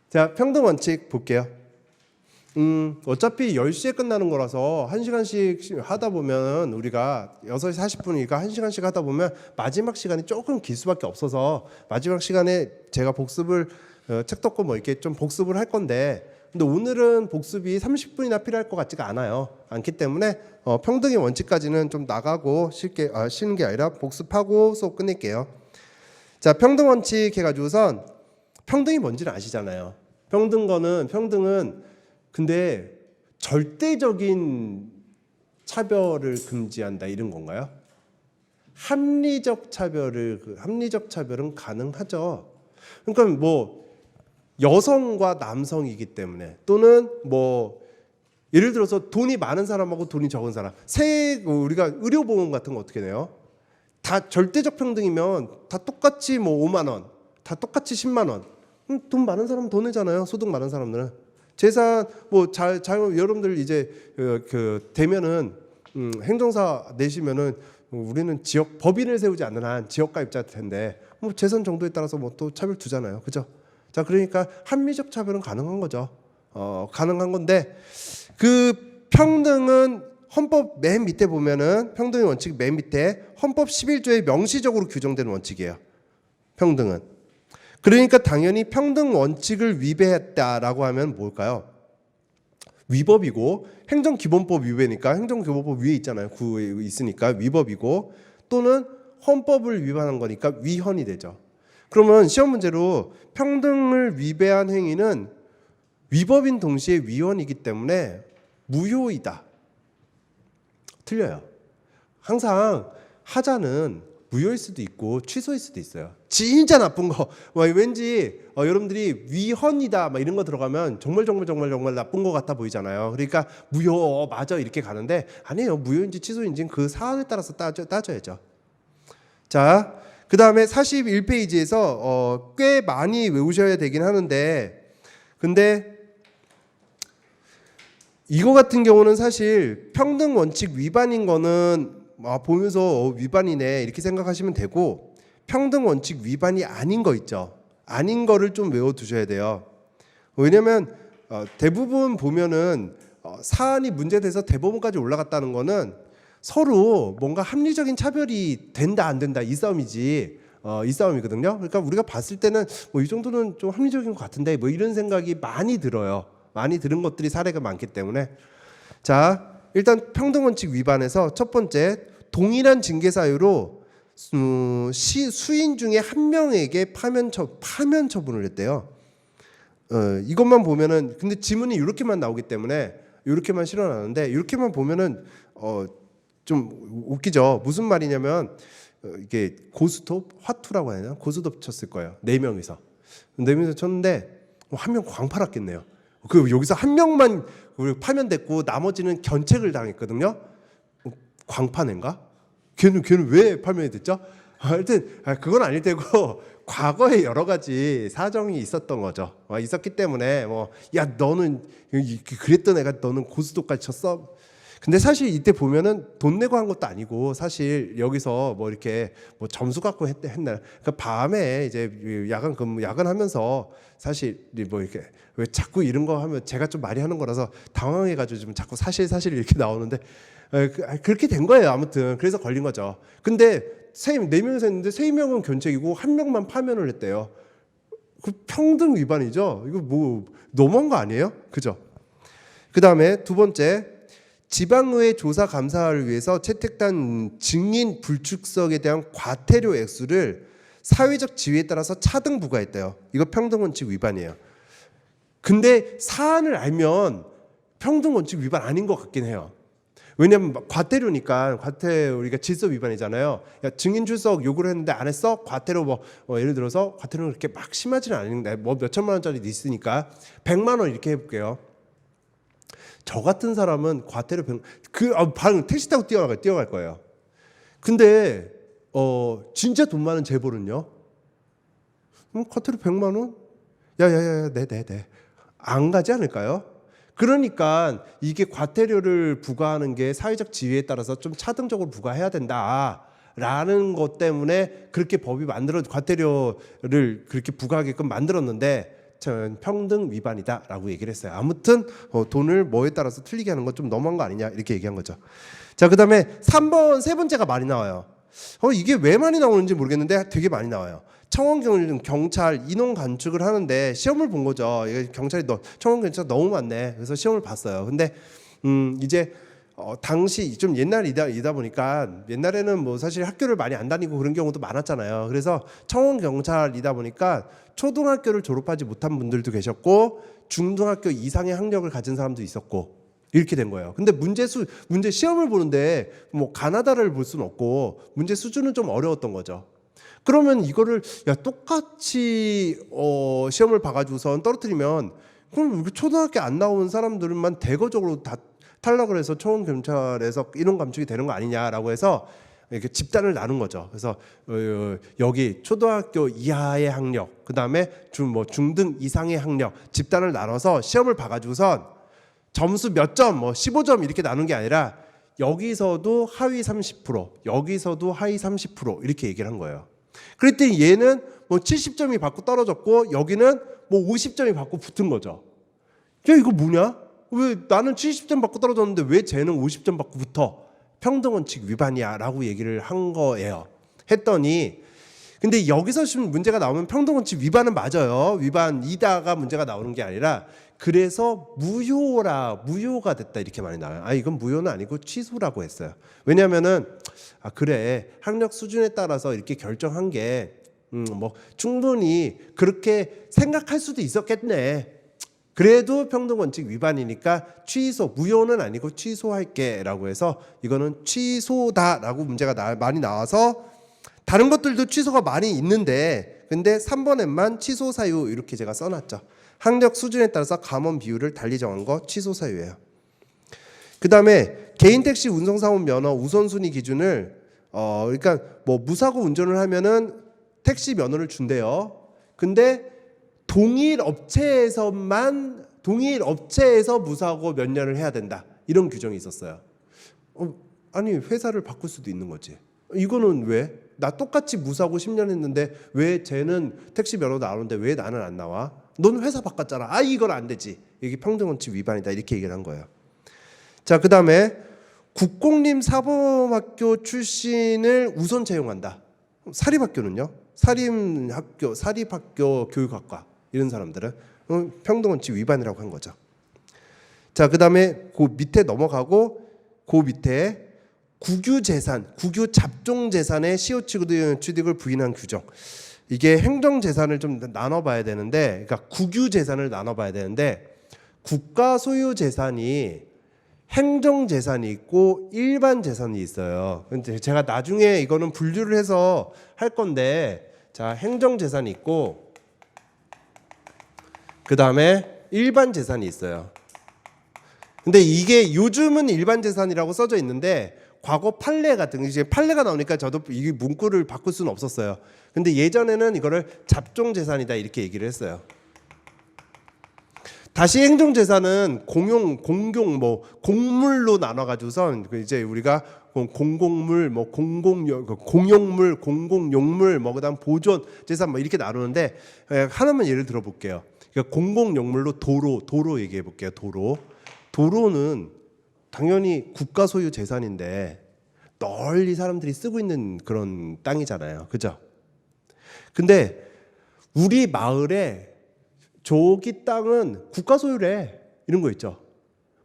자, 평등 원칙 볼게요. 어차피 10시에 끝나는 거라서 1시간씩 하다 보면 우리가 6시 40분이니까 1시간씩 하다 보면 마지막 시간이 조금 길 수밖에 없어서 마지막 시간에 제가 복습을 책 덮고 뭐 이렇게 좀 복습을 할 건데, 근데 오늘은 복습이 30분이나 필요할 것 같지가 않기 때문에 평등의 원칙까지는 좀 나가고 쉬는 게 아니라 복습하고 수업 끝낼게요. 자, 평등 원칙 해가지고선 평등이 뭔지는 아시잖아요. 평등은 근데 절대적인 차별을 금지한다 이런 건가요? 합리적 차별은 가능하죠. 그러니까 뭐 여성과 남성이기 때문에, 또는 뭐 예를 들어서 돈이 많은 사람하고 돈이 적은 사람, 우리가 의료보험 같은 거 어떻게 돼요? 다 절대적 평등이면 다 똑같이 뭐 5만 원, 다 똑같이 10만 원. 돈 많은 사람은 더 내잖아요. 소득 많은 사람들은. 재산 뭐 여러분들 이제 되면은 행정사 내시면은 우리는 지역 법인을 세우지 않는 한 지역가입자일 텐데 뭐 재산 정도에 따라서 뭐 또 차별 두잖아요. 그죠? 자, 그러니까 합리적 차별은 가능한 거죠. 가능한 건데, 그 평등은 헌법 맨 밑에 보면은 평등의 원칙 맨 밑에 헌법 11조에 명시적으로 규정되는 원칙이에요. 평등은. 그러니까 당연히 평등 원칙을 위배했다라고 하면 뭘까요? 위법이고, 행정기본법 위배니까 행정기본법 위에 있잖아요. 구에 있으니까 위법이고, 또는 헌법을 위반한 거니까 위헌이 되죠. 그러면 시험 문제로 평등을 위배한 행위는 위법인 동시에 위헌이기 때문에 무효이다. 틀려요. 항상 하자는 무효일 수도 있고 취소일 수도 있어요. 진짜 나쁜 거, 왠지 여러분들이 위헌이다 막 이런 거 들어가면 정말 나쁜 거 같아 보이잖아요. 그러니까 무효 맞아 이렇게 가는데, 아니에요. 무효인지 취소인지 그 사안에 따라서 따져야죠. 자, 그 다음에 41페이지에서 꽤 많이 외우셔야 되긴 하는데, 근데 이거 같은 경우는 사실 평등 원칙 위반인 거는 보면서 위반이네 이렇게 생각하시면 되고, 평등 원칙 위반이 아닌 거 있죠. 아닌 거를 좀 외워두셔야 돼요. 왜냐면 대부분 보면은 사안이 문제돼서 대법원까지 올라갔다는 거는 서로 뭔가 합리적인 차별이 된다 안 된다 이 싸움이지, 이 싸움이거든요. 그러니까 우리가 봤을 때는 뭐 이 정도는 좀 합리적인 것 같은데 뭐 이런 생각이 많이 들어요. 많이 들은 것들이 사례가 많기 때문에. 자, 일단 평등원칙 위반에서 첫 번째, 동일한 징계 사유로 수인 중에 한 명에게 파면 처분을 했대요. 이것만 보면은, 근데 지문이 이렇게만 나오기 때문에 이렇게만 실어나는데, 이렇게만 보면은 좀 웃기죠. 무슨 말이냐면 이게 고스톱, 화투라고 해야 되나? 고스톱 쳤을 거예요. 4명이서 쳤는데 한 명 광팔았겠네요. 그 여기서 한 명만 파면됐고 나머지는 견책을 당했거든요. 광파낸가? 걔는 왜 파면이 됐죠? 하여튼 그건 아닐 테고 과거에 여러 가지 사정이 있었던 거죠. 있었기 때문에 야 너는 그랬던 애가 너는 고스톱까지 쳤어. 근데 사실 이때 보면은 돈 내고 한 것도 아니고, 사실 여기서 뭐 이렇게 뭐 점수 갖고 했나. 그러니까 밤에 이제 야근하면서 사실 뭐 이렇게 왜 자꾸 이런 거 하면 제가 좀 많이 하는 거라서 당황해가지고 좀 자꾸 사실 이렇게 나오는데, 그렇게 된 거예요. 아무튼 그래서 걸린 거죠. 근데 4명이서 했는데 3명은 견책이고 1명만 파면을 했대요. 그 평등 위반이죠. 이거 뭐 너무한 거 아니에요? 그죠? 그 다음에 두 번째, 지방의회 조사 감사를 위해서 채택된 증인 불출석에 대한 과태료 액수를 사회적 지위에 따라서 차등 부과했대요. 이거 평등원칙 위반이에요. 근데 사안을 알면 평등원칙 위반 아닌 것 같긴 해요. 왜냐면 과태료니까. 우리가 질서 위반이잖아요. 야, 증인 출석 요구를 했는데 안 했어? 과태료 예를 들어서 과태료는 그렇게 막 심하지는 않은데 뭐 몇천만 원짜리도 있으니까 100만 원 이렇게 해볼게요. 저 같은 사람은 과태료 바로 택시 타고 뛰어갈 거예요. 근데 진짜 돈 많은 재벌은요? 과태료 100만 원? 야야야, 네. 안 가지 않을까요? 그러니까 이게 과태료를 부과하는 게 사회적 지위에 따라서 좀 차등적으로 부과해야 된다라는 것 때문에 그렇게 법이 과태료를 그렇게 부과하게끔 만들었는데 저는 평등 위반이다라고 얘기를 했어요. 아무튼 돈을 뭐에 따라서 틀리게 하는 건 좀 너무한 거 아니냐 이렇게 얘기한 거죠. 자, 그다음에 3번 세 번째가 많이 나와요. 이게 왜 많이 나오는지 모르겠는데 되게 많이 나와요. 경찰 인원 감축을 하는데 시험을 본 거죠. 청원 경찰 너무 많네. 그래서 시험을 봤어요. 근데 이제 당시 좀 옛날이다 보니까 옛날에는 뭐 사실 학교를 많이 안 다니고 그런 경우도 많았잖아요. 그래서 청원 경찰이다 보니까 초등학교를 졸업하지 못한 분들도 계셨고 중등학교 이상의 학력을 가진 사람도 있었고 이렇게 된 거예요. 근데 문제 시험을 보는데 뭐 가나다를 볼 수는 없고 문제 수준은 좀 어려웠던 거죠. 그러면 이거를 똑같이 시험을 봐가지고선 떨어뜨리면 그럼 초등학교 안 나온 사람들만 대거적으로 다 탈락을 해서 초원 경찰에서 인원 감축이 되는 거 아니냐라고 해서 이렇게 집단을 나눈 거죠. 그래서 여기 초등학교 이하의 학력, 그 다음에 중등 이상의 학력 집단을 나눠서 시험을 봐가지고선 점수 몇 점, 15점 이렇게 나눈 게 아니라 여기서도 하위 30%, 여기서도 하위 30% 이렇게 얘기를 한 거예요. 그랬더니 얘는 70점이 받고 떨어졌고 여기는 50점이 받고 붙은 거죠. 야, 이거 뭐냐? 왜 나는 70점 받고 떨어졌는데 왜 쟤는 50점 받고 붙어? 평등원칙 위반이야 라고 얘기를 한 거예요. 했더니 근데 여기서 문제가 나오면 평등원칙 위반은 맞아요. 위반이다가 문제가 나오는 게 아니라 그래서 무효가 됐다 이렇게 많이 나와요. 이건 무효는 아니고 취소라고 했어요. 왜냐하면은 그래 학력 수준에 따라서 이렇게 결정한 게 충분히 그렇게 생각할 수도 있었겠네. 그래도 평등원칙 위반이니까 무효는 아니고 취소할게라고 해서 이거는 취소다라고 문제가 많이 나와서 다른 것들도 취소가 많이 있는데 근데 3번에만 취소 사유 이렇게 제가 써놨죠. 학력 수준에 따라서 감원 비율을 달리 정한 거 취소 사유예요. 그 다음에 개인 택시 운송사원 면허 우선순위 기준을 그러니까 무사고 운전을 하면은 택시 면허를 준대요. 근데 동일 업체에서 무사고 몇 년을 해야 된다 이런 규정이 있었어요. 아니 회사를 바꿀 수도 있는 거지. 이거는 왜? 나 똑같이 무사고 10년 했는데 왜 쟤는 택시 면허 나오는데 왜 나는 안 나와? 넌 회사 바꿨잖아. 이건 안 되지. 이게 평등원칙 위반이다 이렇게 얘기를 한 거예요. 자, 그 다음에 국공립 사범학교 출신을 우선 채용한다. 사립학교는요? 사립학교 교육학과 이런 사람들은 평등원칙 위반이라고 한 거죠. 자, 그 다음에 그 밑에 넘어가고 그 밑에 국유 잡종재산의 시효 취득을 부인한 규정. 이게 행정재산을 좀 나눠봐야 되는데, 그러니까 국유재산을 나눠봐야 되는데, 국가 소유 재산이 행정재산이 있고 일반 재산이 있어요. 근데 제가 나중에 이거는 분류를 해서 할 건데, 자, 행정재산이 있고, 그 다음에 일반 재산이 있어요. 근데 이게 요즘은 일반 재산이라고 써져 있는데 과거 판례 같은 이제 판례가 나오니까 저도 이 문구를 바꿀 수는 없었어요. 근데 예전에는 이거를 잡종 재산이다 이렇게 얘기를 했어요. 다시 행정 재산은 공용 공물로 나눠 가지고선 이제 우리가 공공물 공용물 공공용물 그다음 보존 재산 이렇게 나누는데 하나만 예를 들어 볼게요. 그러니까 공공용물로 도로 얘기해 볼게요. 도로는 당연히 국가 소유 재산인데 널리 사람들이 쓰고 있는 그런 땅이잖아요. 그죠? 근데 우리 마을에 저기 땅은 국가 소유래. 이런 거 있죠.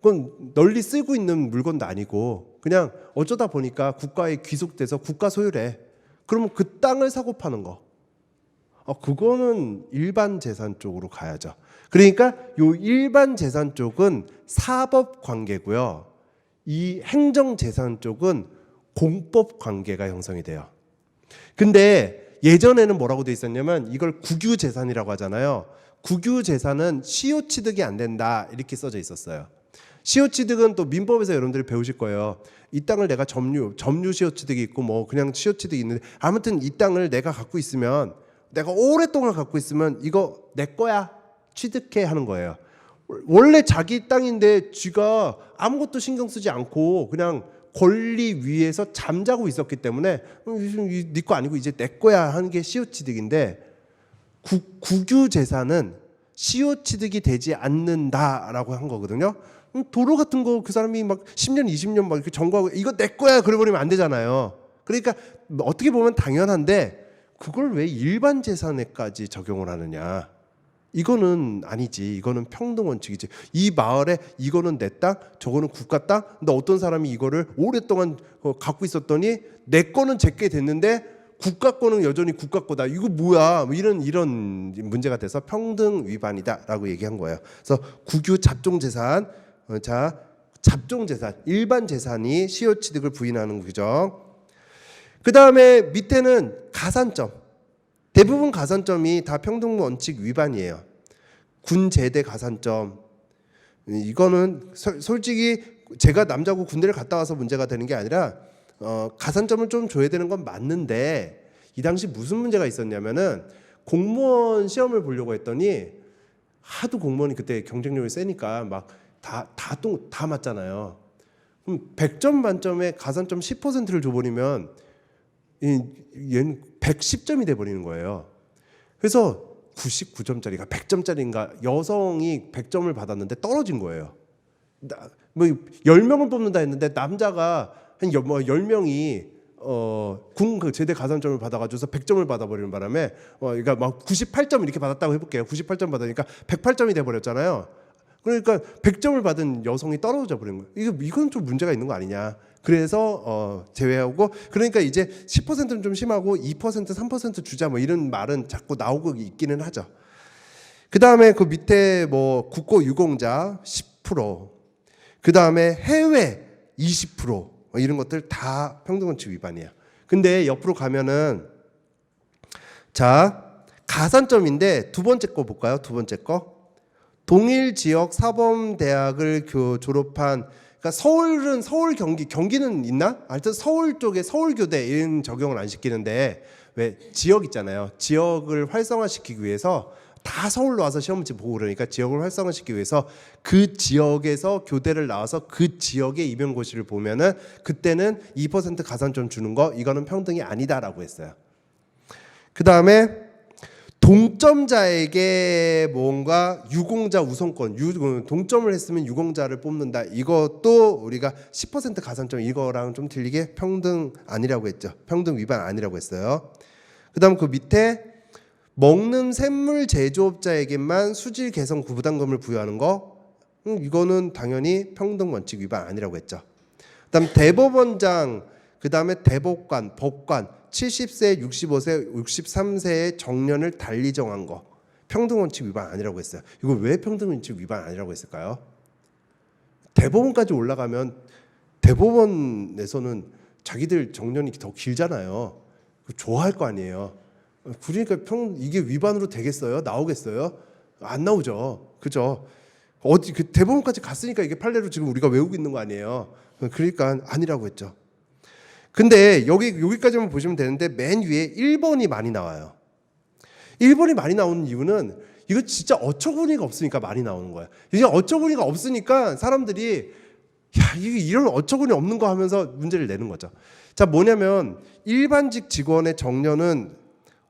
그건 널리 쓰고 있는 물건도 아니고 그냥 어쩌다 보니까 국가에 귀속돼서 국가 소유래. 그러면 그 땅을 사고 파는 거. 그거는 일반 재산 쪽으로 가야죠. 그러니까 요 일반 재산 쪽은 사법 관계고요. 이 행정 재산 쪽은 공법 관계가 형성이 돼요. 근데 예전에는 뭐라고 돼 있었냐면 이걸 국유 재산이라고 하잖아요. 국유 재산은 시효 취득이 안 된다 이렇게 써져 있었어요. 시효 취득은 또 민법에서 여러분들이 배우실 거예요. 이 땅을 내가 점유 시효 취득이 있고 그냥 시효 취득이 있는데 아무튼 이 땅을 내가 갖고 있으면 내가 오랫동안 갖고 있으면 이거 내 거야 취득해 하는 거예요. 원래 자기 땅인데 쥐가 아무것도 신경 쓰지 않고 그냥 권리 위에서 잠자고 있었기 때문에 네 거 아니고 이제 내 거야 하는 게 시효취득인데, 국유 재산은 시효취득이 되지 않는다라고 한 거거든요. 도로 같은 거 그 사람이 막 10년 20년 막 이렇게 점거하고 이거 내 거야 그래버리면 안 되잖아요. 그러니까 어떻게 보면 당연한데 그걸 왜 일반 재산에까지 적용을 하느냐? 이거는 아니지. 이거는 평등 원칙이지. 이 마을에 이거는 내 땅, 저거는 국가 땅. 근데 어떤 사람이 이거를 오랫동안 갖고 있었더니 내 거는 제게 됐는데 국가 거는 여전히 국가 거다. 이거 뭐야? 뭐 이런 문제가 돼서 평등 위반이다라고 얘기한 거예요. 그래서 국유 잡종 재산, 자 잡종 재산, 일반 재산이 시효취득을 부인하는 규정. 그 다음에 밑에는 가산점. 대부분 가산점이 다 평등 원칙 위반이에요. 군 제대 가산점. 이거는 솔직히 제가 남자고 군대를 갔다 와서 문제가 되는 게 아니라 가산점을 좀 줘야 되는 건 맞는데, 이 당시 무슨 문제가 있었냐면은 공무원 시험을 보려고 했더니 하도 공무원이 그때 경쟁력이 세니까 막 다 맞잖아요. 그럼 100점 만점에 가산점 10%를 줘버리면 얘는 110점이 돼버리는 거예요. 그래서 99점짜리가 100점짜리인가 여성이 100점을 받았는데 떨어진 거예요. 뭐 10명을 뽑는다 했는데 남자가 한 10명이 군 그 제대 가산점을 받아가지고서 100점을 받아버리는 바람에 그러니까 막 98점 이렇게 받았다고 해볼게요. 98점 받으니까 108점이 돼버렸잖아요. 그러니까 100점을 받은 여성이 떨어져 버린 거예요. 이건 좀 문제가 있는 거 아니냐. 그래서 제외하고, 그러니까 이제 10%는 좀 심하고 2% 3% 주자 뭐 이런 말은 자꾸 나오고 있기는 하죠. 그 다음에 그 밑에 뭐 국고 유공자 10%, 그 다음에 해외 20% 이런 것들 다 평등원칙 위반이에요. 근데 옆으로 가면은 자 가산점인데 두 번째 거 볼까요? 두 번째 거. 동일 지역 사범대학을 졸업한, 그러니까 서울은 서울 경기는 있나? 하여튼 서울 쪽에 서울교대 이런 적용을 안 시키는데, 왜 지역 있잖아요. 지역을 활성화시키기 위해서 다 서울로 와서 시험을 보고 그러니까 지역을 활성화시키기 위해서 그 지역에서 교대를 나와서 그 지역의 임용고시를 보면은 그때는 2% 가산점 주는 거, 이거는 평등이 아니다라고 했어요. 그 다음에 동점자에게 뭔가 유공자 우선권, 동점을 했으면 유공자를 뽑는다. 이것도 우리가 10% 가산점 이거랑 좀 틀리게 평등 아니라고 했죠. 평등 위반 아니라고 했어요. 그다음 그 밑에 먹는 샘물 제조업자에게만 수질 개선 부담금을 부여하는 거, 이거는 당연히 평등 원칙 위반 아니라고 했죠. 그다음 대법원장, 그다음에 대법관, 법관 70세, 65세, 63세의 정년을 달리 정한 거 평등원칙 위반 아니라고 했어요. 이거 왜 평등원칙 위반 아니라고 했을까요? 대법원까지 올라가면 대법원에서는 자기들 정년이 더 길잖아요. 좋아할 거 아니에요. 그러니까 이게 위반으로 되겠어요? 나오겠어요? 안 나오죠. 그죠? 그 대법원까지 갔으니까 이게 판례로 지금 우리가 외우고 있는 거 아니에요. 그러니까 아니라고 했죠. 근데 여기까지만 보시면 되는데 맨 위에 1번이 많이 나와요. 1번이 많이 나오는 이유는 이거 진짜 어처구니가 없으니까 많이 나오는 거예요. 이제 어처구니가 없으니까 사람들이 야, 이게 이런 어처구니 없는 거 하면서 문제를 내는 거죠. 자, 뭐냐면 일반직 직원의 정년은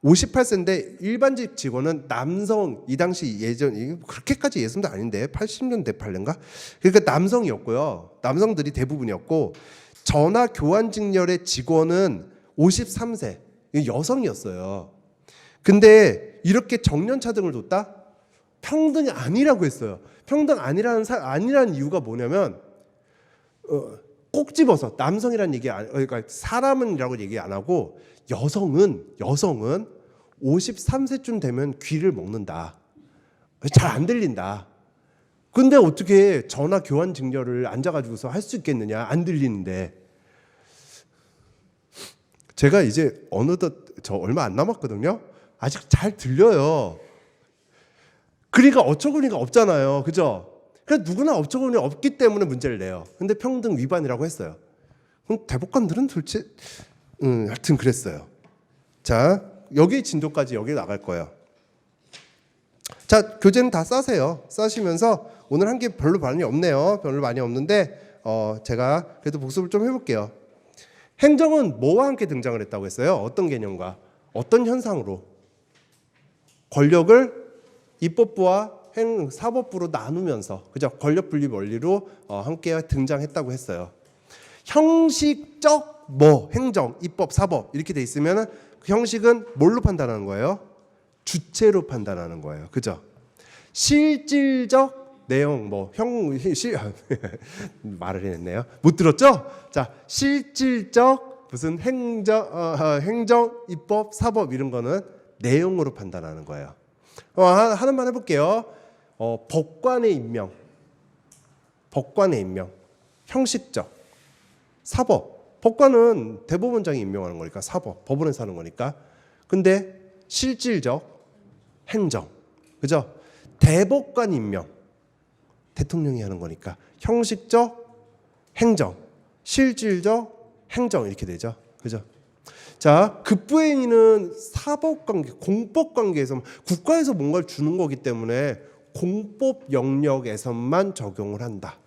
58세인데 일반직 직원은 남성, 이 당시 예전 그렇게까지 예전도 아닌데 80년대 8년가? 그러니까 남성이었고요. 남성들이 대부분이었고, 전화 교환 직렬의 직원은 53세 여성이었어요. 근데 이렇게 정년 차등을 뒀다? 평등이 아니라고 했어요. 평등 아니라는 이유가 뭐냐면 꼭 집어서 남성이라는 얘기 그러니까 사람은이라고 얘기 안 하고 여성은 53세쯤 되면 귀를 먹는다. 잘 안 들린다. 근데 어떻게 전화 교환 직렬을 앉아가지고서 할 수 있겠느냐? 안 들리는데. 제가 이제 어느덧 저 얼마 안 남았거든요. 아직 잘 들려요. 그러니까 어처구니가 없잖아요. 그죠? 그래서 누구나 어처구니 없기 때문에 문제를 내요. 근데 평등 위반이라고 했어요. 그럼 대법관들은 도대체 하여튼 그랬어요. 자, 여기 진도까지 여기 나갈 거예요. 자, 교재는 다 싸세요. 싸시면서 오늘 한 게 별로 많이 없네요. 별로 많이 없는데 제가 그래도 복습을 좀 해볼게요. 행정은 뭐와 함께 등장을 했다고 했어요? 어떤 개념과 어떤 현상으로? 권력을 입법부와 사법부로 나누면서, 그죠? 권력 분립 원리로 함께 등장했다고 했어요. 형식적 행정, 입법, 사법 이렇게 돼 있으면 그 형식은 뭘로 판단하는 거예요? 주체로 판단하는 거예요. 그죠? 실질적 내용 말을 해냈네요. 못 들었죠? 자, 실질적 무슨 행정, 입법, 사법 이런 거는 내용으로 판단하는 거예요. 하나만 해볼게요. 법관의 임명, 형식적. 사법, 법관은 대법원장이 임명하는 거니까 사법, 법원에서 하는 거니까. 근데 실질적 행정, 그죠? 대법관 임명, 대통령이 하는 거니까 형식적 행정, 실질적 행정 이렇게 되죠, 그죠? 자, 급부행위는 사법관계, 공법관계에서 국가에서 뭔가를 주는 거기 때문에 공법 영역에서만 적용을 한다.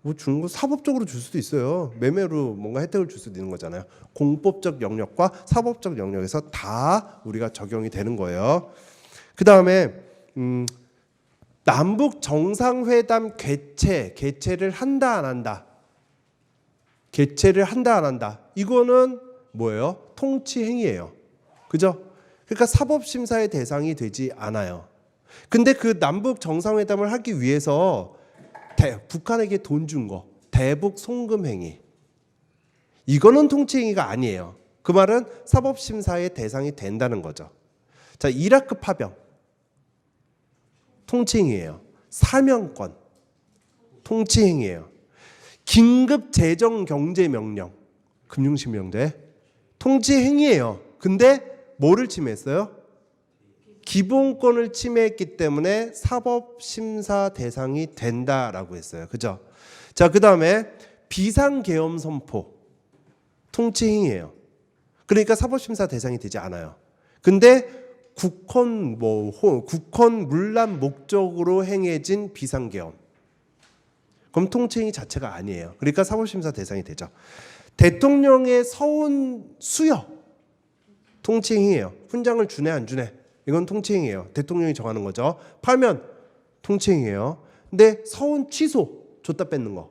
뭐 주는 거 사법적으로 줄 수도 있어요. 매매로 뭔가 혜택을 줄 수도 있는 거잖아요. 공법적 영역과 사법적 영역에서 다 우리가 적용이 되는 거예요. 그 다음에 남북 정상회담 개최를 한다 안 한다. 개최를 한다 안 한다. 이거는 뭐예요? 통치 행위예요. 그죠? 그러니까 사법 심사의 대상이 되지 않아요. 근데 그 남북 정상회담을 하기 위해서 북한에게 돈 준 거, 대북 송금 행위. 이거는 통치 행위가 아니에요. 그 말은 사법 심사의 대상이 된다는 거죠. 자, 이라크 파병. 통치 행위예요. 사명권. 통치 행위예요. 긴급 재정 경제 명령. 금융실명제. 통치 행위예요. 근데 뭐를 침해했어요? 기본권을 침해했기 때문에 사법 심사 대상이 된다라고 했어요. 그죠? 자, 그다음에 비상계엄 선포. 통치 행위예요. 그러니까 사법 심사 대상이 되지 않아요. 근데 국헌 문란 목적으로 행해진 비상계엄. 그럼 통치 행위 자체가 아니에요. 그러니까 사법 심사 대상이 되죠. 대통령의 서운 수여. 통치 행위예요. 훈장을 주네 안 주네. 이건 통치 행위예요. 대통령이 정하는 거죠. 파면 통치 행위예요. 근데 서운 취소, 줬다 뺏는 거.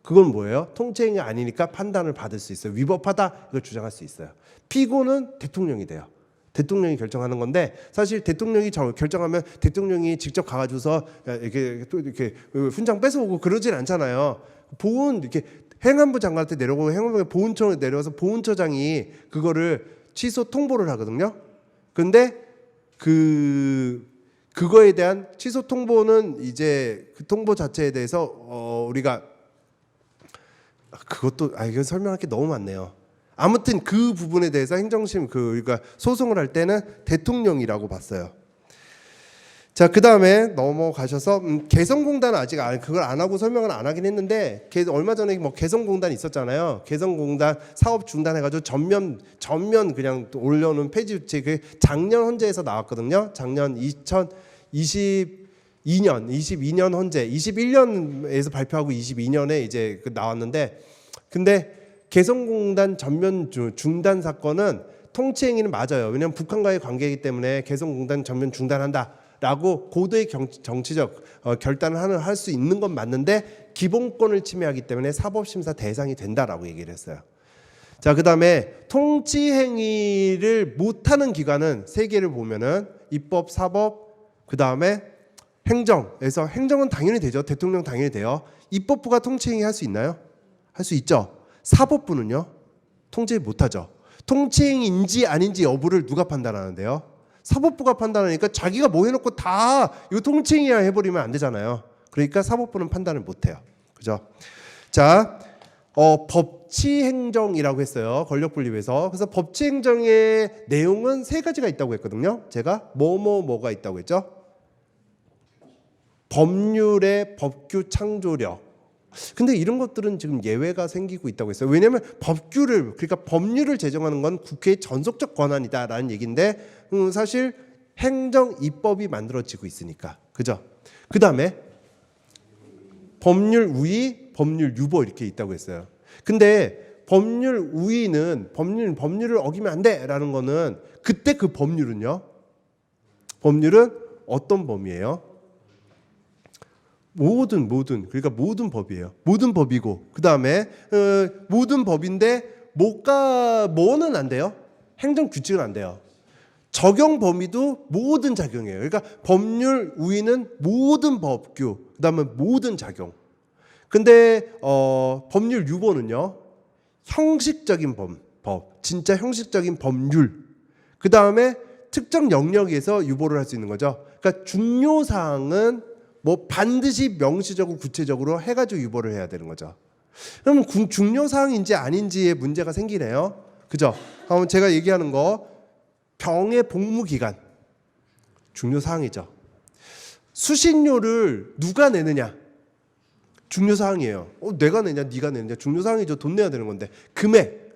그건 뭐예요? 통치 행위 아니니까 판단을 받을 수 있어요. 위법하다 이걸 주장할 수 있어요. 피고는 대통령이 돼요. 대통령이 결정하는 건데 사실 대통령이 결정하면 대통령이 직접 가가지고서 이렇게 또 이렇게 훈장 뺏어오고 그러진 않잖아요. 이렇게 행안부 장관한테 내려오고 행안부 보훈처에 내려와서 보훈처장이 그거를 취소 통보를 하거든요. 근데 그거에 대한 취소 통보는 이제 그 통보 자체에 대해서 우리가 그것도 이건 설명할 게 너무 많네요. 아무튼 그 부분에 대해서 행정심 그러니까 소송을 할 때는 대통령이라고 봤어요. 자, 그다음에 넘어가셔서 개성공단 아직 그걸 안 하고 설명을 안 하긴 했는데 얼마 전에 뭐 개성공단 있었잖아요. 개성공단 사업 중단해가지고 전면 그냥 올려놓은 폐지조치 그 작년 헌재에서 나왔거든요. 작년 2022년 헌재 21년에서 발표하고 22년에 이제 나왔는데 근데 개성공단 전면 중단 사건은 통치 행위는 맞아요. 왜냐하면 북한과의 관계이기 때문에 개성공단 전면 중단한다라고 고도의 정치적 결단을 할 수 있는 건 맞는데 기본권을 침해하기 때문에 사법심사 대상이 된다라고 얘기를 했어요. 자, 그다음에 통치 행위를 못하는 기관은 세 개를 보면은 입법, 사법, 그다음에 행정에서 행정은 당연히 되죠. 대통령 당연히 돼요. 입법부가 통치 행위 할 수 있나요? 할 수 있죠. 사법부는요? 통치 못하죠. 통치 행위인지 아닌지 여부를 누가 판단하는데요? 사법부가 판단하니까 자기가 뭐 해놓고 다 이거 통치 행위야 해버리면 안 되잖아요. 그러니까 사법부는 판단을 못해요. 그죠? 자, 법치행정이라고 했어요. 권력분립에서. 그래서 법치행정의 내용은 세 가지가 있다고 했거든요. 제가 뭐가 있다고 했죠? 법률의 법규 창조력. 근데 이런 것들은 지금 예외가 생기고 있다고 했어요. 왜냐하면 법률을 제정하는 건 국회의 전속적 권한이다라는 얘기인데 사실 행정 입법이 만들어지고 있으니까. 그죠? 그 다음에 법률 우위, 법률 유보 이렇게 있다고 했어요. 근데 법률 우위는 법률을 어기면 안 돼라는 거는 그때 그 법률은요. 법률은 어떤 범위예요? 모든 그러니까 모든 법이에요. 모든 법이고 그 다음에 모든 법인데 뭐는 안 돼요? 행정 규칙은 안 돼요. 적용 범위도 모든 작용이에요. 그러니까 법률 우위는 모든 법규, 그 다음에 모든 작용. 근데 법률 유보는요, 형식적인 법, 진짜 형식적인 법률. 그 다음에 특정 영역에서 유보를 할 수 있는 거죠. 그러니까 중요 사항은 뭐 반드시 명시적으로 구체적으로 해가지고 유보를 해야 되는 거죠. 그러면 중요 사항인지 아닌지에 문제가 생기네요. 그죠? 그럼 제가 얘기하는 거 병의 복무 기간 중요 사항이죠. 수신료를 누가 내느냐 중요 사항이에요. 내가 내냐 네가 내느냐 중요 사항이죠. 돈 내야 되는 건데 금액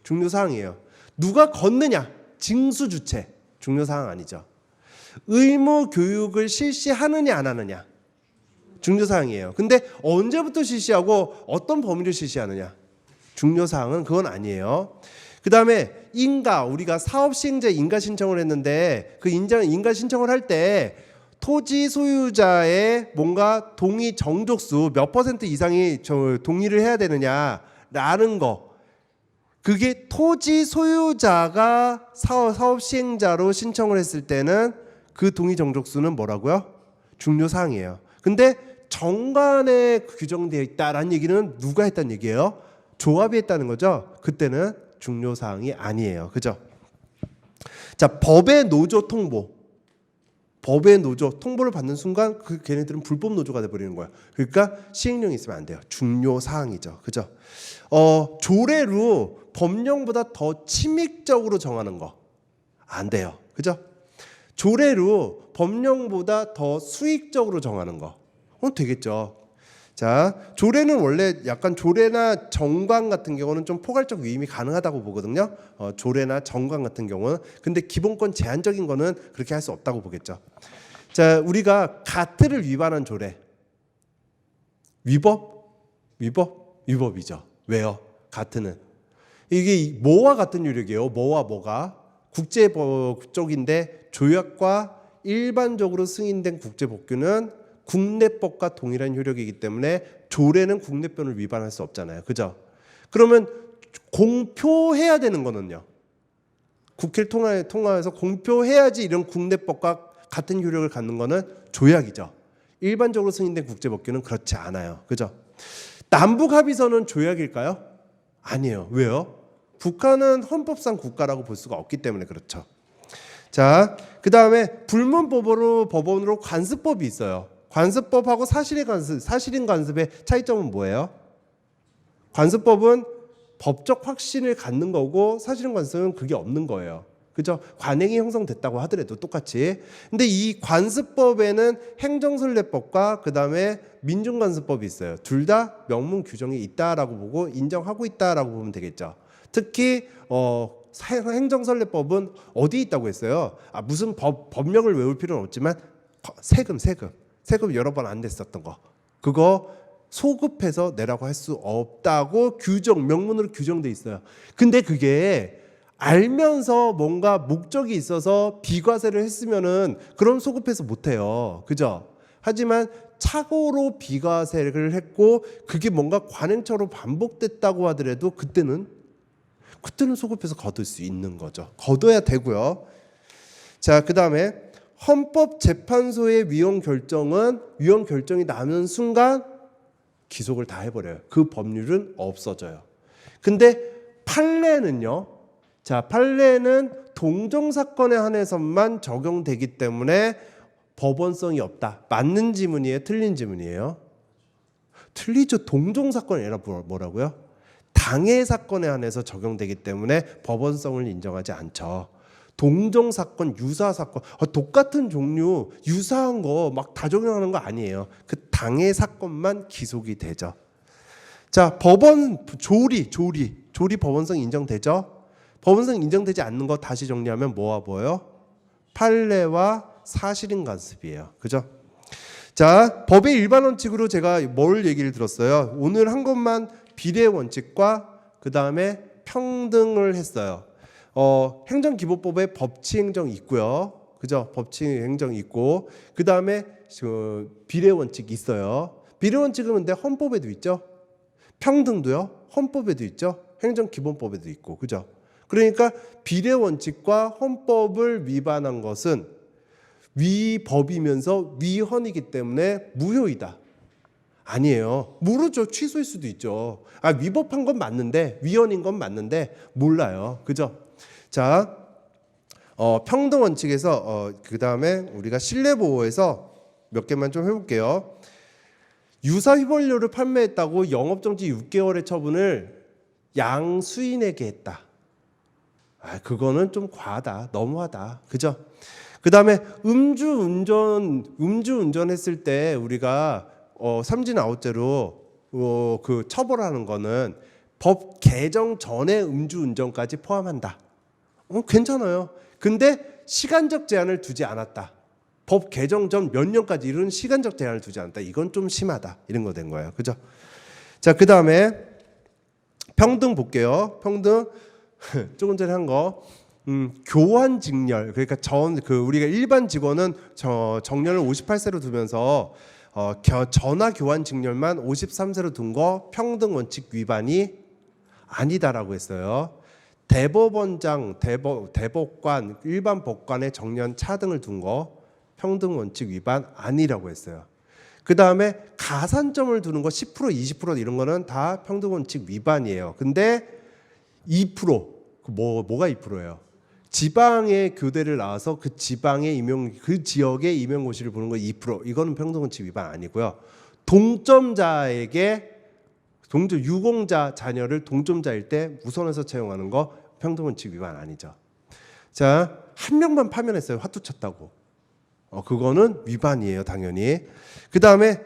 중요 사항이에요. 누가 걷느냐 징수 주체 중요 사항 아니죠. 의무 교육을 실시하느냐 안 하느냐 중요 사항이에요. 근데 언제부터 실시하고 어떤 범위를 실시하느냐 중요 사항은 그건 아니에요. 그 다음에 우리가 사업시행자 인가 신청을 했는데 그 인가 신청을 할 때 토지 소유자의 뭔가 동의 정족수 몇 % 이상이 동의를 해야 되느냐라는 거, 그게 토지 소유자가 사업시행자로 신청을 했을 때는 그 동의 정족수는 뭐라고요? 중요 사항이에요. 근데 정관에 규정되어 있다라는 얘기는 누가 했다는 얘기예요? 조합이 했다는 거죠. 그때는 중요 사항이 아니에요. 그죠? 자, 법의 노조 통보. 법의 노조 통보를 받는 순간 걔네들은 불법 노조가 돼 버리는 거야. 그러니까 시행령이 있으면 안 돼요. 중요 사항이죠. 그죠? 조례로 법령보다 더 침익적으로 정하는 거 안 돼요. 그죠? 조례로 법령보다 더 수익적으로 정하는 거 되겠죠. 자, 조례는 원래 약간 조례나 정관 같은 경우는 좀 포괄적 위임이 가능하다고 보거든요. 조례나 정관 같은 경우는. 근데 기본권 제한적인 거는 그렇게 할 수 없다고 보겠죠. 자, 우리가 가트를 위반한 조례. 위법이죠. 왜요? 가트는. 이게 뭐와 같은 유력이에요? 뭐가? 국제법 쪽인데 조약과 일반적으로 승인된 국제법규는 국내법과 동일한 효력이기 때문에 조례는 국내법을 위반할 수 없잖아요. 그죠? 그러면 공표해야 되는 거는요. 국회를 통해서 공표해야지 이런 국내법과 같은 효력을 갖는 거는 조약이죠. 일반적으로 승인된 국제법규는 그렇지 않아요. 그죠? 남북합의서는 조약일까요? 아니에요. 왜요? 북한은 헌법상 국가라고 볼 수가 없기 때문에 그렇죠. 자, 그 다음에 불문법원으로 관습법이 있어요. 관습법하고 사실인 관습의 차이점은 뭐예요? 관습법은 법적 확신을 갖는 거고 사실인 관습은 그게 없는 거예요. 그죠? 관행이 형성됐다고 하더라도 똑같이. 근데 이 관습법에는 행정선례법과 그 다음에 민중관습법이 있어요. 둘 다 명문 규정이 있다라고 보고 인정하고 있다라고 보면 되겠죠. 특히 행정선례법은 어디 있다고 했어요? 무슨 법령을 외울 필요는 없지만 세금 여러 번 안 냈었던 거 그거 소급해서 내라고 할 수 없다고 명문으로 규정돼 있어요. 근데 그게 알면서 뭔가 목적이 있어서 비과세를 했으면은 그런 소급해서 못해요. 그죠? 하지만 착오로 비과세를 했고 그게 뭔가 관행처로 반복됐다고 하더라도 그때는 소급해서 거둘 수 있는 거죠. 거둬야 되고요. 자, 그 다음에 헌법재판소의 위헌 결정이 나는 순간 기속을 다 해버려요. 그 법률은 없어져요. 근데 판례는요. 자, 판례는 동정사건에 한해서만 적용되기 때문에 법원성이 없다. 맞는 지문이에요? 틀린 지문이에요? 틀리죠. 동정사건이 아니라 뭐라고요? 당해사건에 한해서 적용되기 때문에 법원성을 인정하지 않죠. 동정사건, 유사사건, 똑같은 종류, 유사한 거 막 다 적용하는 거 아니에요. 그 당해사건만 기속이 되죠. 자, 법원, 조리 법원성 인정되죠? 법원성 인정되지 않는 거 다시 정리하면 뭐와 뭐예요? 판례와 사실인 간섭이에요. 그죠? 자, 법의 일반 원칙으로 제가 뭘 얘기를 들었어요? 오늘 한 것만 비례 원칙과 그 다음에 평등을 했어요. 행정기본법에 법치행정 있고요. 그죠? 법치행정 있고 그 다음에 비례 원칙 있어요. 비례 원칙은 근데 헌법에도 있죠. 평등도요. 헌법에도 있죠. 행정기본법에도 있고 그죠? 그러니까 비례 원칙과 헌법을 위반한 것은 위법이면서 위헌이기 때문에 무효이다. 아니에요. 모르죠. 취소일 수도 있죠. 위법한 건 맞는데 위헌인 건 맞는데 몰라요. 그죠? 자, 평등 원칙에서 그 다음에 우리가 실내보호에서 몇 개만 좀 해볼게요. 유사 휘발유를 판매했다고 영업정지 6개월의 처분을 양수인에게 했다. 그거는 좀 과하다. 너무하다. 그죠? 그 다음에 음주운전했을 때 우리가 삼진 아웃죄로 그 처벌하는 거는 법 개정 전에 음주운전까지 포함한다. 괜찮아요. 근데 시간적 제한을 두지 않았다. 법 개정 전 몇 년까지 이런 시간적 제한을 두지 않았다. 이건 좀 심하다. 이런 거 된 거예요. 그죠? 자, 그 다음에 평등 볼게요. 평등 조금 전에 한 거. 교환 직렬. 그러니까 우리가 일반 직원은 정년을 58세로 두면서 전화 교환 직렬만 53세로 둔 거 평등 원칙 위반이 아니다라고 했어요. 대법원장, 대법관, 일반 법관의 정년 차등을 둔 거 평등 원칙 위반 아니라고 했어요. 그 다음에 가산점을 두는 거 10%, 20% 이런 거는 다 평등 원칙 위반이에요. 근데 2% 뭐가 2%예요? 지방의 교대를 나와서 그 지방의 그 지역의 임용고시를 보는 거 2% 이거는 평등 원칙 위반 아니고요. 유공자 자녀를 동점자일 때 우선해서 채용하는 거 평등 원칙 위반 아니죠. 자, 한 명만 파면했어요. 화투 쳤다고. 그거는 위반이에요, 당연히. 그 다음에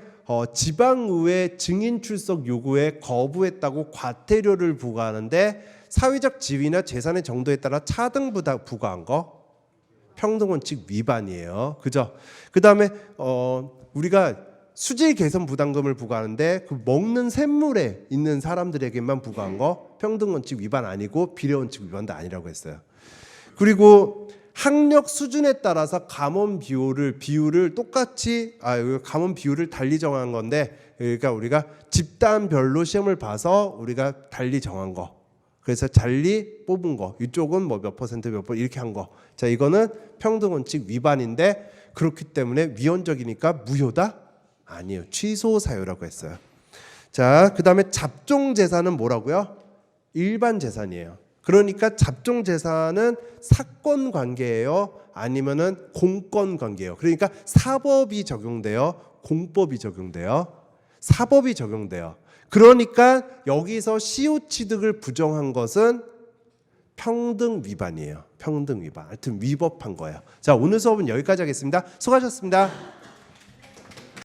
지방의회 증인 출석 요구에 거부했다고 과태료를 부과하는데 사회적 지위나 재산의 정도에 따라 차등 부과한 거 평등 원칙 위반이에요. 그죠? 그 다음에 우리가 수질 개선 부담금을 부과하는데 그 먹는 샘물에 있는 사람들에게만 부과한 거 평등 원칙 위반 아니고 비례 원칙 위반도 아니라고 했어요. 그리고 학력 수준에 따라서 감원 비율을 똑같이 감원 비율을 달리 정한 건데 그러니까 우리가 집단별로 시험을 봐서 우리가 달리 정한 거. 그래서 달리 뽑은 거. 이쪽은 뭐 몇 퍼센트 몇 퍼센트 이렇게 한 거. 자, 이거는 평등 원칙 위반인데 그렇기 때문에 위헌적이니까 무효다? 아니에요. 취소 사유라고 했어요. 자, 그다음에 잡종 재산은 뭐라고요? 일반 재산이에요. 그러니까 잡종 재산은 사건 관계예요? 아니면은 공권 관계예요? 그러니까 사법이 적용돼요? 공법이 적용돼요? 사법이 적용돼요. 그러니까 여기서 시효 취득을 부정한 것은 평등 위반이에요. 평등 위반. 하여튼 위법한 거예요. 자, 오늘 수업은 여기까지 하겠습니다. 수고하셨습니다.